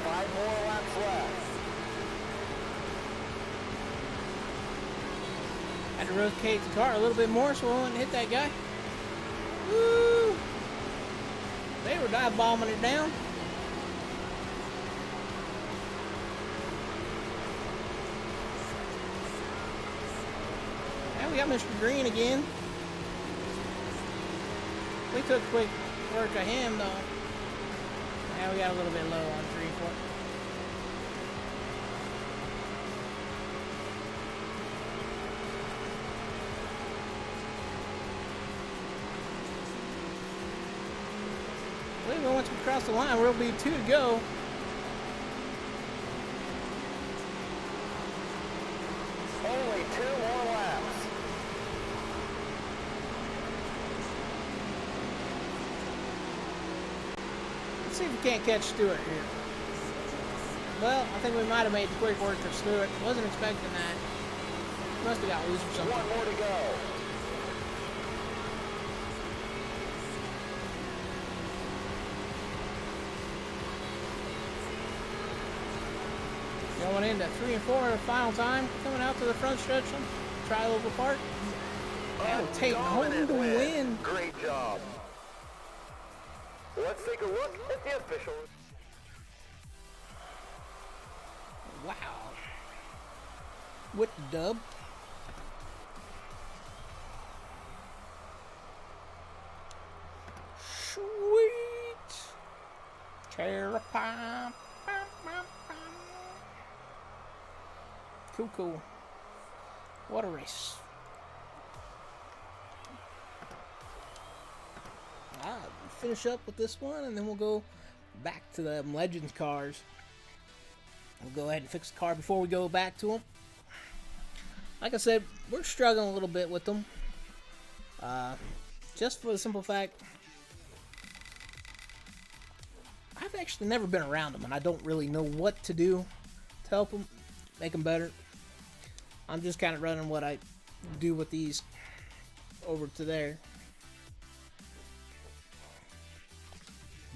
Five more laps left. Had to rotate the car a little bit more so we wouldn't hit that guy. Woo! They were dive bombing it down. we got Mr. Green again. We took quick work of him, though. Now we got a little bit low on 3 and 4. I believe once we cross the line, we'll be 2 to go. Only 2 more laps. Let's see if we can't catch Stewart here. Well, I think we might have made the quick work of Stewart. Wasn't expecting that. Must have got loose or something. 1 more to go. Going into 3 and 4 the final time. Coming out to the front stretch. Try a little apart. And Tate home to win. Great job. Let's take a look at the official. Wow. With the dub. Sweet. Cherry pie. Cool, cool. What a race. Alright, finish up with this one and then we'll go back to the Legends cars. We'll go ahead and fix the car before we go back to them. Like I said, we're struggling a little bit with them. Just for the simple fact, I've actually never been around them and I don't really know what to do to help them, make them better. I'm just kind of running what I do with these over to there.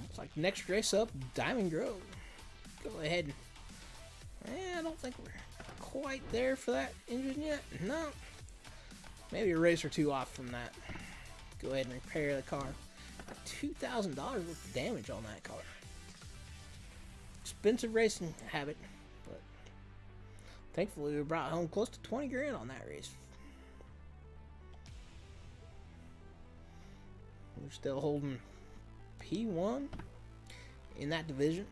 Looks like next race up, Diamond Grove. Go ahead and... I don't think we're quite there for that engine yet. No. Maybe a race or 2 off from that. Go ahead and repair the car. $2,000 worth of damage on that car. Expensive racing habit. But thankfully we brought home close to 20 grand on that race. We're still holding P1 in that division.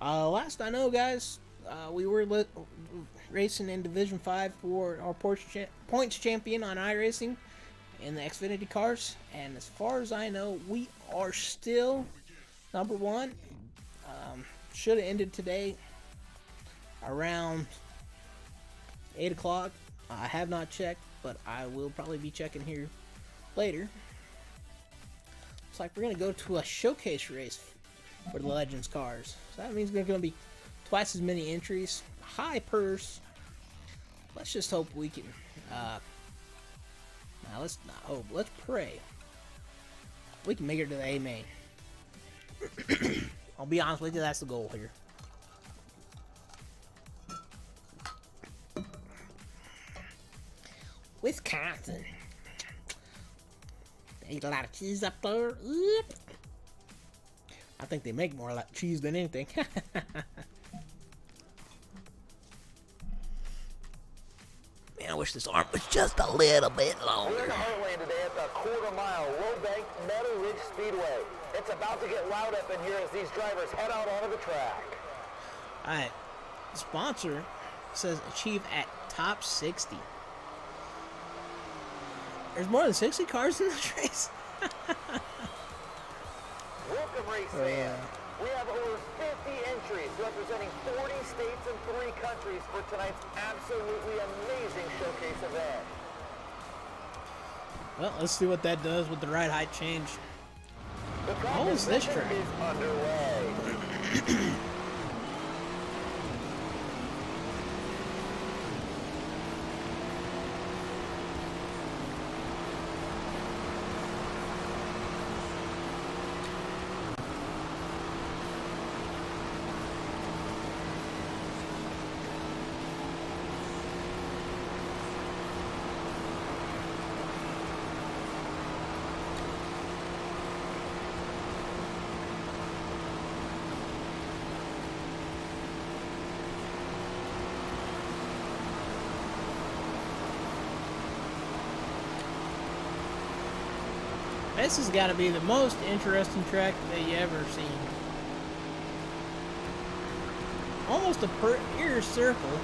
Last I know, guys, we were racing in Division 5 for our points champion on iRacing in the Xfinity cars. And as far as I know, we are still number 1. Should have ended today around 8 o'clock. I have not checked, but I will probably be checking here later. Looks like we're going to go to a showcase race for the Legends cars. So that means there's going to be twice as many entries. High purse. Let's just hope we can... now let's not hope. Let's pray. We can make it to the A main. I'll be honest with you, that's the goal here. Wisconsin. They eat a lot of cheese up there. Yep. I think they make more like cheese than anything. Man, I wish this arm was just a little bit longer. We're in the Heartland today at the quarter-mile Low-Bank Meadow Ridge Speedway. It's about to get loud up in here as these drivers head out onto the track. Alright, the sponsor says achieve at top 60. There's more than 60 cars in this race. Welcome, race fans. We have over 50 entries representing 40 states and 3 countries for tonight's absolutely amazing showcase event. Well, let's see what that does with the ride height change. How is this track? Is underway. This has got to be the most interesting track that you ever seen. Almost a pure circle.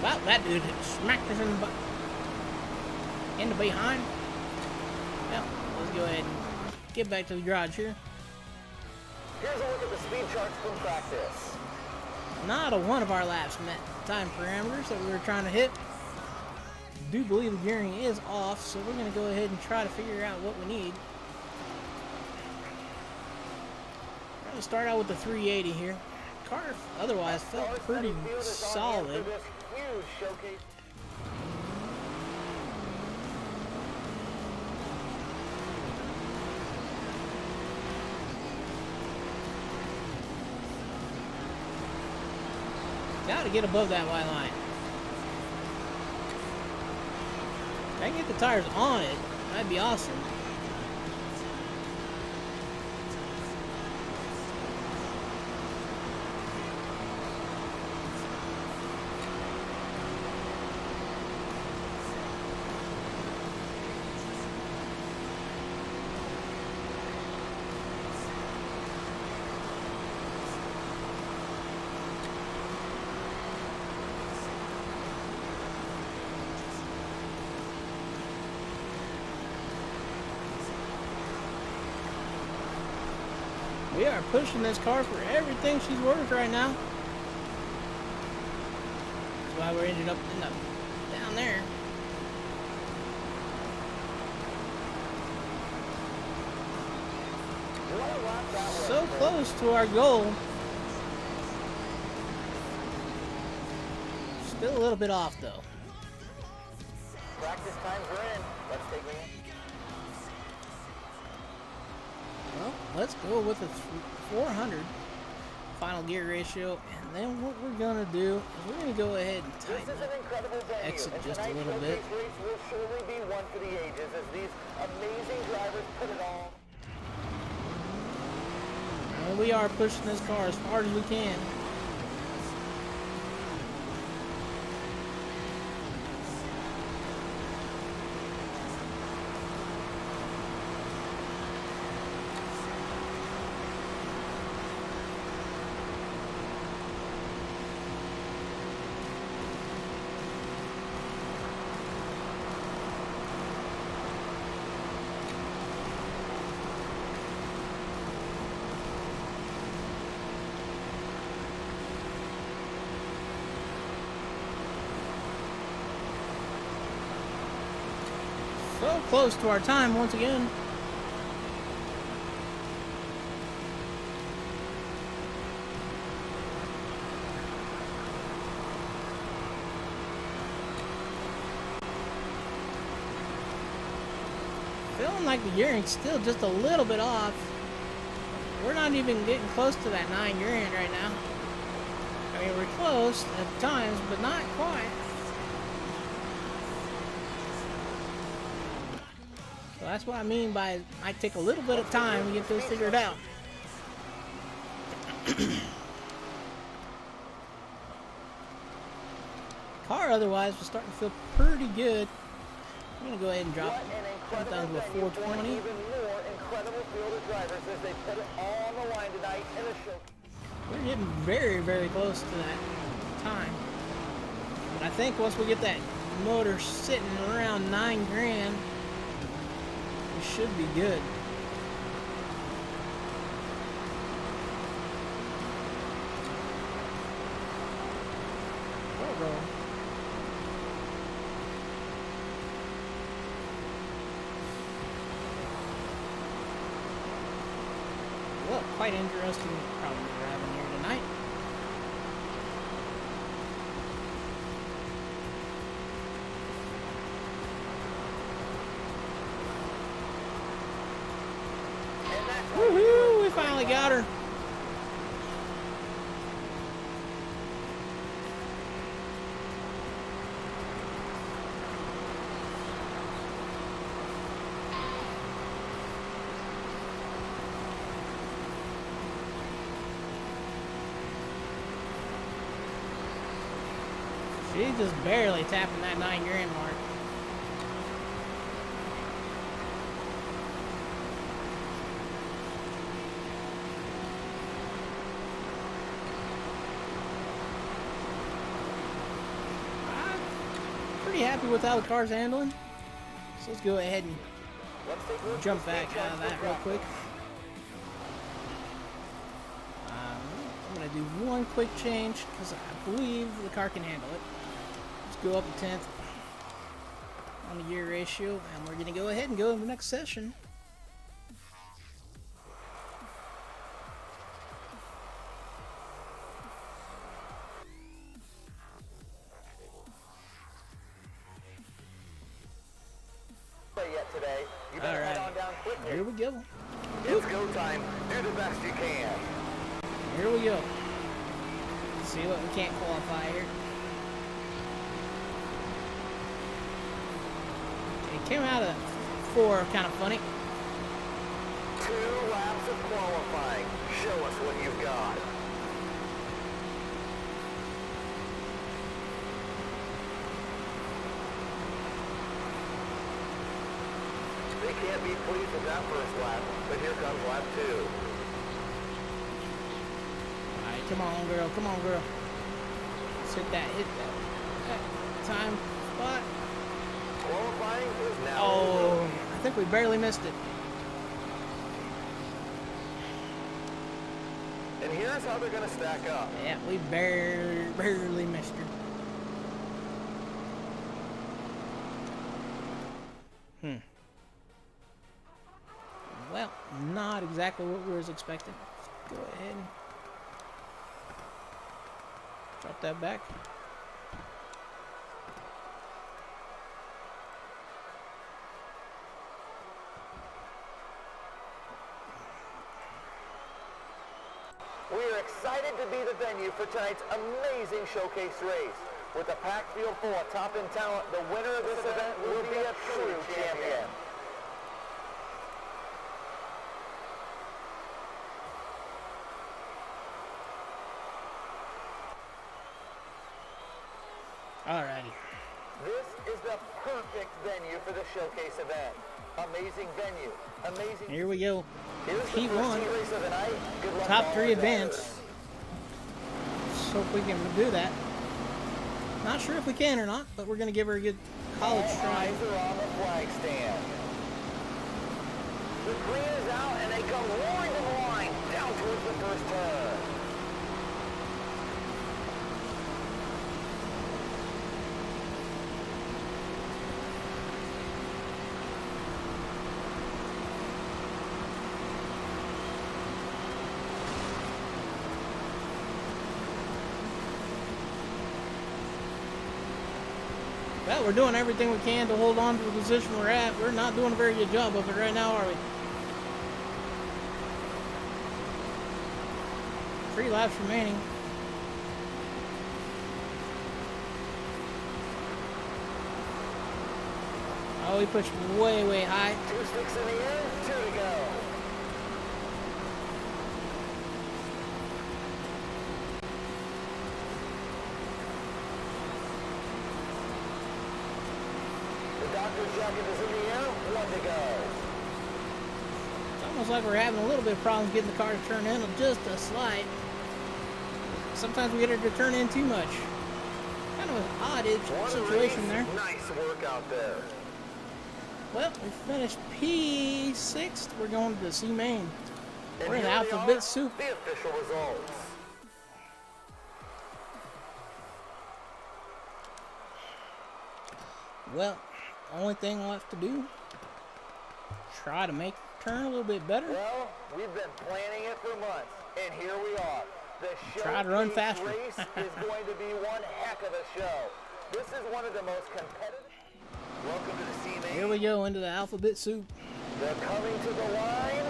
Well, that dude smacked us in the behind. Well, let's go ahead and get back to the garage here. Here's a look at the speed charts from practice. Not a one of our laps met time parameters that we were trying to hit. Do believe the gearing is off, so we're going to go ahead and try to figure out what we need. We're going to start out with the 380 here. Car otherwise felt pretty solid. Got to get above that white line. If I can get the tires on it, that'd be awesome. We are pushing this car for everything she's worth right now. That's why we're ended up down there. So close to our goal. Still a little bit off though. Practice times are in. Let's take it in. Well, let's go with a 400 final gear ratio, and then what we're gonna do is we're gonna go ahead and tighten the exit just a little bit. Race will surely be one for the ages as these amazing drivers put it on. And we are pushing this car as hard as we can. So close to our time once again. Feeling like the gearing's still just a little bit off. We're not even getting close to that 9 gearing right now. I mean, we're close at times, but not quite. So that's what I mean by it might take a little bit of time to get this figured out. Car otherwise was starting to feel pretty good. I'm going to go ahead and drop it down to a 420. Even more incredible field of drivers as they put it all on the line tonight in a show. We're getting very, very close to that time. But I think once we get that motor sitting around 9 grand, we should be good. Uh-oh. Well, quite interesting problem we're having here tonight. Woohoo! We finally got her. She's just barely tapping that $9 grand mark. Pretty happy with how the car's handling. So let's go ahead and jump back out of that real quick. I'm going to do one quick change because I believe the car can handle it. Let's go up a tenth on the gear ratio, and we're going to go ahead and go to the next session. Yet today, you better head on down quickly. Here we go. It's go time. Do the best you can. Here we go. Let's see what we can't qualify here. It came out of 4, kind of funny. 2 laps of qualifying. Show us what you've got. They can't be pleased with that first lap, but here comes lap 2. Alright, come on, girl. Come on, girl. Let's hit that time spot. Qualifying is now Oh, over. I think we barely missed it. And here's how they're going to stack up. Yeah, we barely missed her. Well, not exactly what we was expecting. Let's go ahead and drop that back. We are excited to be the venue for tonight's amazing showcase race. With a packed field full of top-end talent, the winner of this event will be a true champion. Alrighty. This is the perfect venue for the showcase event. Amazing venue. Amazing. Here we go. Here's Heat the first 1. heat race of the night. Good luck to Top all 3 our advance. drivers. Let's hope we can do that. Not sure if we can or not, but we're going to give her a good college All try. eyes are on the flag stand. The green is out and they come roaring to the line down towards the first turn. Well, we're doing everything we can to hold on to the position we're at. We're not doing a very good job of it right now, are we? 3 laps remaining. Oh, we pushed way, way high. 2 sticks in the air, 2 to go. The doctor's jacket is in the air, 1 to go. It's almost like we're having a little bit of problems getting the car to turn in just a slight. Sometimes we get her to turn in too much. Kind of an odd What a situation race. there. Nice work out there. Well, we finished P6th. We're going to the C main. And We're in here they alphabet are, soup. the official results. Well, only thing left to do, try to make the turn a little bit better. Well, we've been planning it for months, and here we are. The Try to run showcase faster. race is going to be one heck of a show. This is one of the most competitive. Welcome to the C main. Here we go into the alphabet soup. They're coming to the line,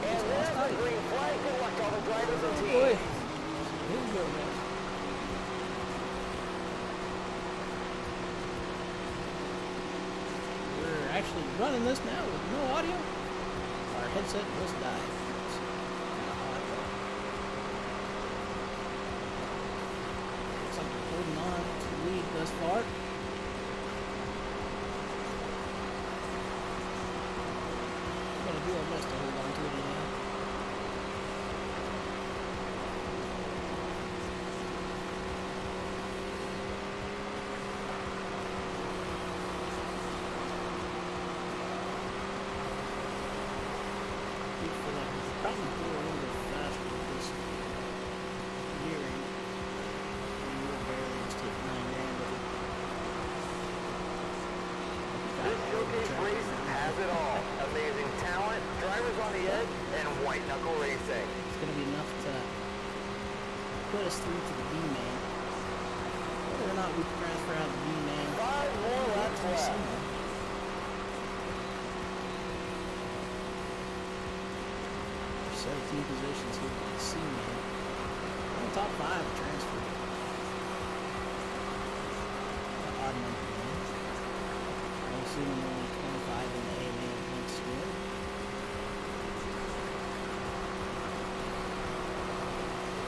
and there's the green flag. Good luck to all the drivers and teams. Boy, here we go, guys. We're actually running this now with no audio. Our headset just died. It's kinda odd. thus far. We're gonna do our best to hold on to it now. Probably go a little bit faster with this gearing. We'll barely just hit 9 grand with it. This showcase race has it all. Amazing talent, drivers on the edge, and white knuckle racing. It's going to be enough to put us through to the B main. Whether or not we transfer out the B main. 5 more laps left. 17 positions here for the C main. On top 5 transfer. Odd number wins. I'm assuming only 25 in the A main next year.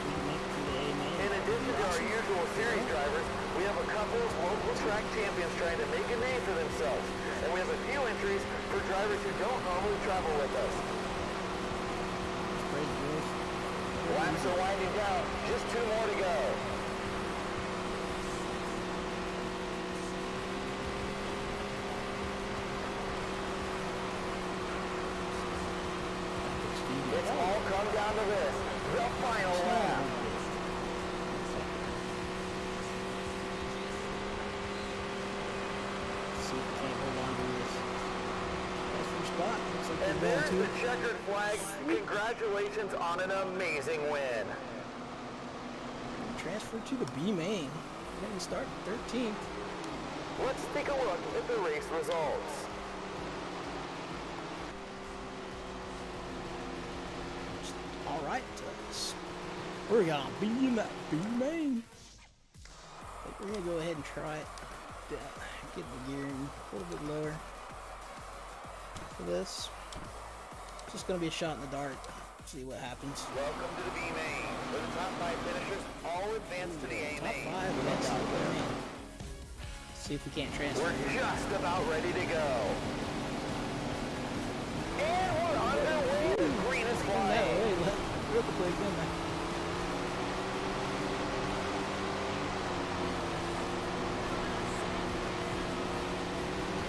We can make it to the A main. In addition to our usual series drivers, we have a couple of local track champions trying to make a name for themselves. And we have a few entries for drivers who don't normally travel with us. Laps are winding down. Just 2 more to go. It's all come down to this. The final lap. Let's see if we can't hold on to this. That's your spot. Looks like And we're there's going the to. checkered flag. Congratulations on an amazing win. Transfer to the B main. We're going to start 13th. Let's take a look at the race results. All right, we're going to B main. I think we're going to go ahead and try it. Get the gearing a little bit lower for this. It's just going to be a shot in the dark. See what happens. Welcome to the B main. For the top 5 finishers, all advance to the A Top main. 5 advance to the A main. See if we can't transfer. We're just about ready to go. And we're underway. The green is flying. Real quick, didn't they?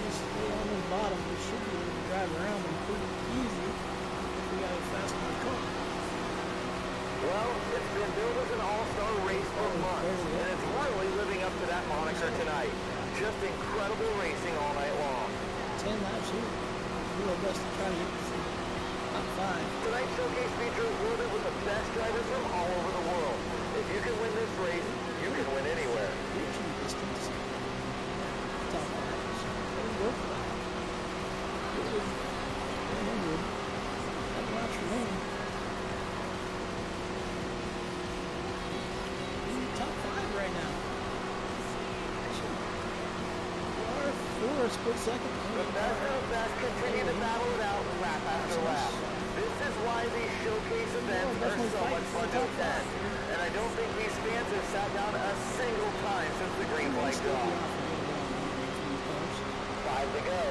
Just stay on the bottom. We should be able to drive around them pretty easy if we got it fast in the car. Well, it's been billed as an all-star race for months, and it's really living up to that moniker tonight. Just incredible racing all night long. 10 laps here. Do our best to try to get to the top 5. Tonight's showcase features loaded with the best drivers from all over the world. If you can win this race, you can win anywhere. Reaching distance. Top 5. So there we go. Good. 100. That laps remaining. Top 5 right now. We are for a split second. The best of the best continue to battle it out lap after lap. This is why these showcase events are so much fun to attend. And I don't think these fans have sat down a single time since the green flag dropped. 5 to go.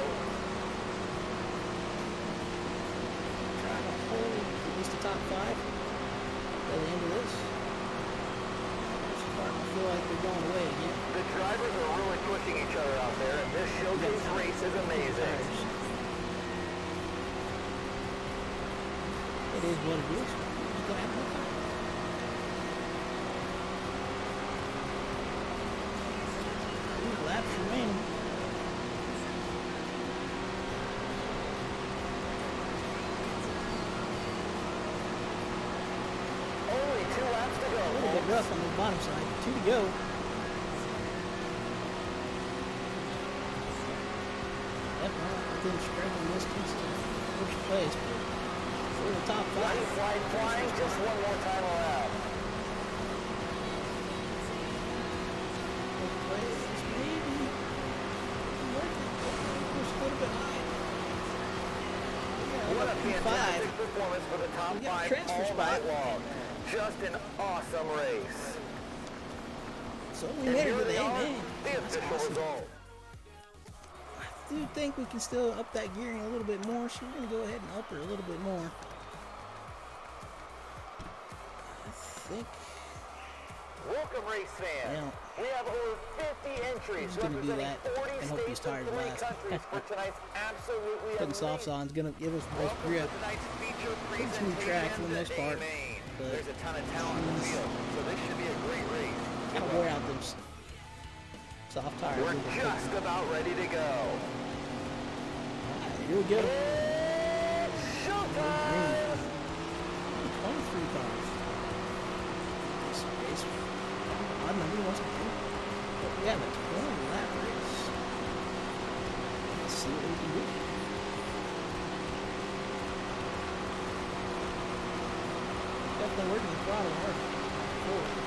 Trying to hold at least the top 5 by the end of this. Starting to feel like they're going away again. The drivers are really pushing each other out there, and this showcase race is amazing. It is what it is. We're gonna have no time. Laps remaining. Only 2 laps to go. A little bit rough on the bottom side. 2 to go. Definitely within striking distance to first place, but we're in the top 5. Flying, just one more time around. First place, maybe. Just a little bit high. What a fantastic performance for the top 5 all night long. Just an awesome race. So we And made it here to the they are, A-main. the That's official awesome. result. I do think we can still up that gearing a little bit more, so we're going to go ahead and up her a little bit more. I think... Welcome, race fans. Yeah. We have over 50 entries Just gonna do representing that 40 and hope these states tires and 3 last. countries for tonight's absolutely Putting softs amazing. on is going to give us the most Welcome grip. to tonight's feature Pretty smooth track for the most presentation, part, the A-main. but There's a ton of talent in the field, so this should be a great race. kind of wore out them soft tires. We're just about ready to go. Alright, here we go. It's showtime! 23 cars. This race, odd number once again. But we have a 20 lap race. Let's see what we can do. Definitely working the throttle hard. Forward.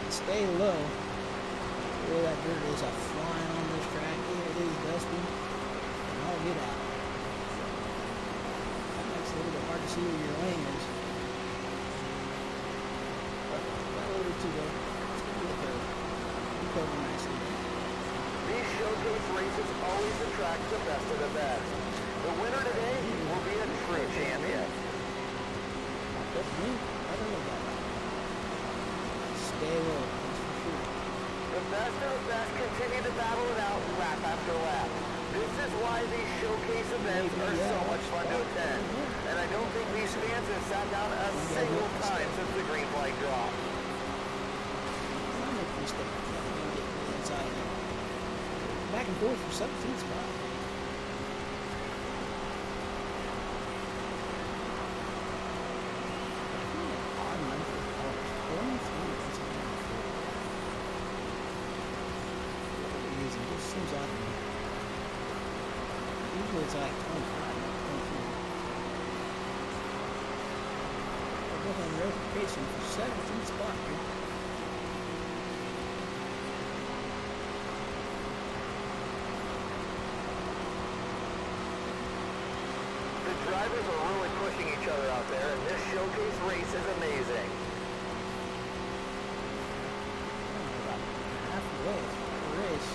Stay low. Where that dirt is flying on this track. It is dusty. And I'll get out. That makes it a little bit hard to see where your lane is. But that little bit too low. It's going to be a curve. You cover nicely. These showcase races always attract the best of the best. The winner today will be a true champion. That's me. I don't know about that. Stay low. That's for sure. The best of the best continue to battle it out lap after lap. This is why these showcase events are so much fun to attend. And I don't think these fans have sat down a single time since the green flag dropped. I'll make a mistake. I'm going to get to the inside. Back and forth for 17th spot. Odd number of cars. 23 is it just seems odd to me. Usually it's like 25, not 23. We're both on the road racing for 17th spot here. The drivers are really pushing each other out there, and this showcase race is amazing. About halfway through the race.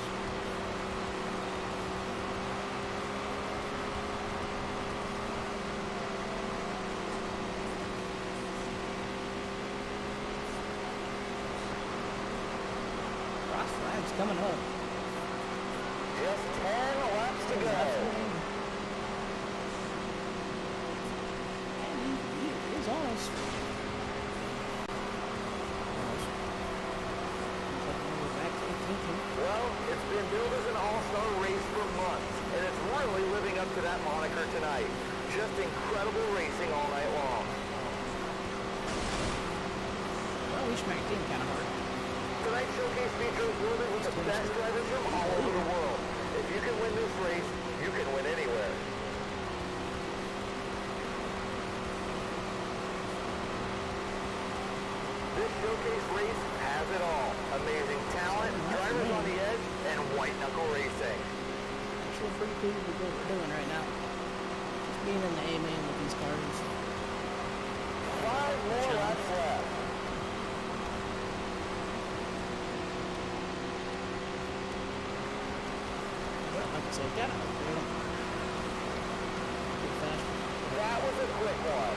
Cross flags coming up. Just 10 laps to go. And he is almost. Back to 18th here. Well, it's been billed as an all-star race for months, and it's really living up to that moniker tonight. Just incredible racing all night long. Well, we smacked him kind of hard. Tonight's showcase features loaded with the best drivers from all over the world. If you can win this race, you can win anywhere. This showcase race has it all. Amazing talent, drivers on the edge, and white-knuckle racing. Actually, pretty cool with what we're doing right now. Just being in the A-main with these cars. 5 more laps left. But like I said, gotta upgrade them. Get faster. That was a quick one.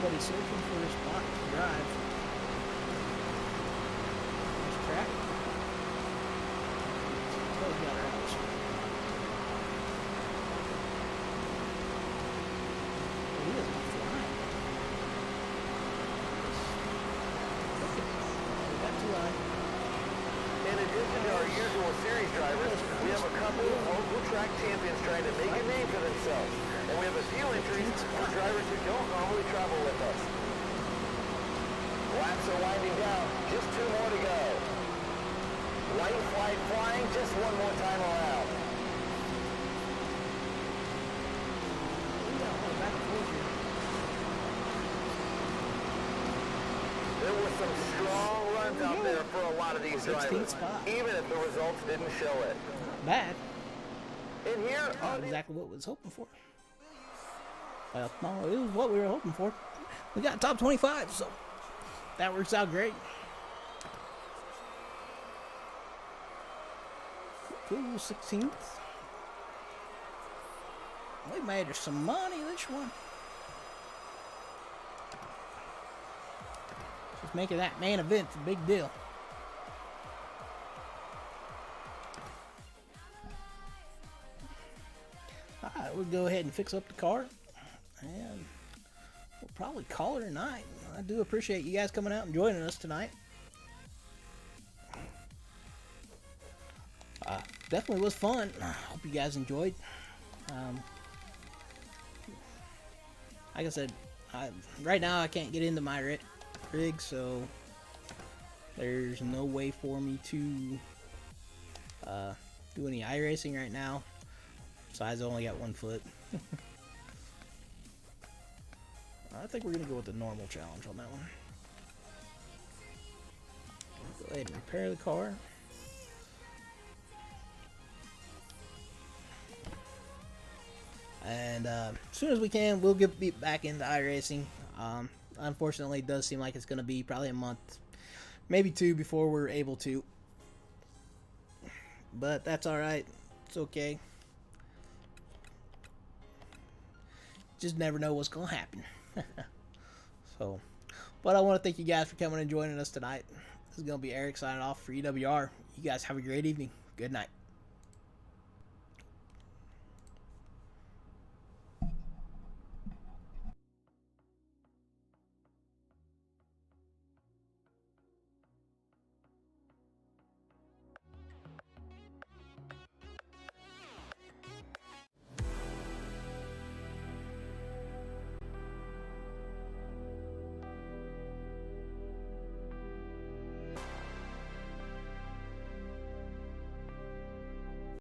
Everybody's searching for a spot to drive. Nice track. So we got our house. Well, he is not flying. Okay. We got too high. In addition to our usual series drivers, we have a couple of local track champions trying to make a name for themselves. And we have a few entries for drivers who don't normally travel with us. Laps are winding down. Just 2 more to go. White flag flying just one more time around. We got a lot of back and forth here. There were some strong runs out there for a lot of these 16th drivers, spot. even if the results didn't show it. Not bad. In here are Not exactly what we was hoping for. Well, no, it was what we were hoping for. We got top 25, so that works out great. Cool, 16th. We made her some money this one. Just making that main event a big deal. Alright, we'll go ahead and fix up the car. And we'll probably call it a night. I do appreciate you guys coming out and joining us tonight. Definitely was fun. Hope you guys enjoyed. Like I said, right now I can't get into my rig, so there's no way for me to do any iRacing right now. Besides, I only got 1 foot. I think we're gonna go with the normal challenge on that one. Go ahead and repair the car. And as soon as we can, we'll get back into iRacing. Unfortunately, it does seem like it's going to be probably a month, maybe 2 before we're able to. But that's alright. It's okay. Just never know what's going to happen. So, but I want to thank you guys for coming and joining us tonight. This is going to be Eric signing off for EWR. You guys have a great evening. Good night.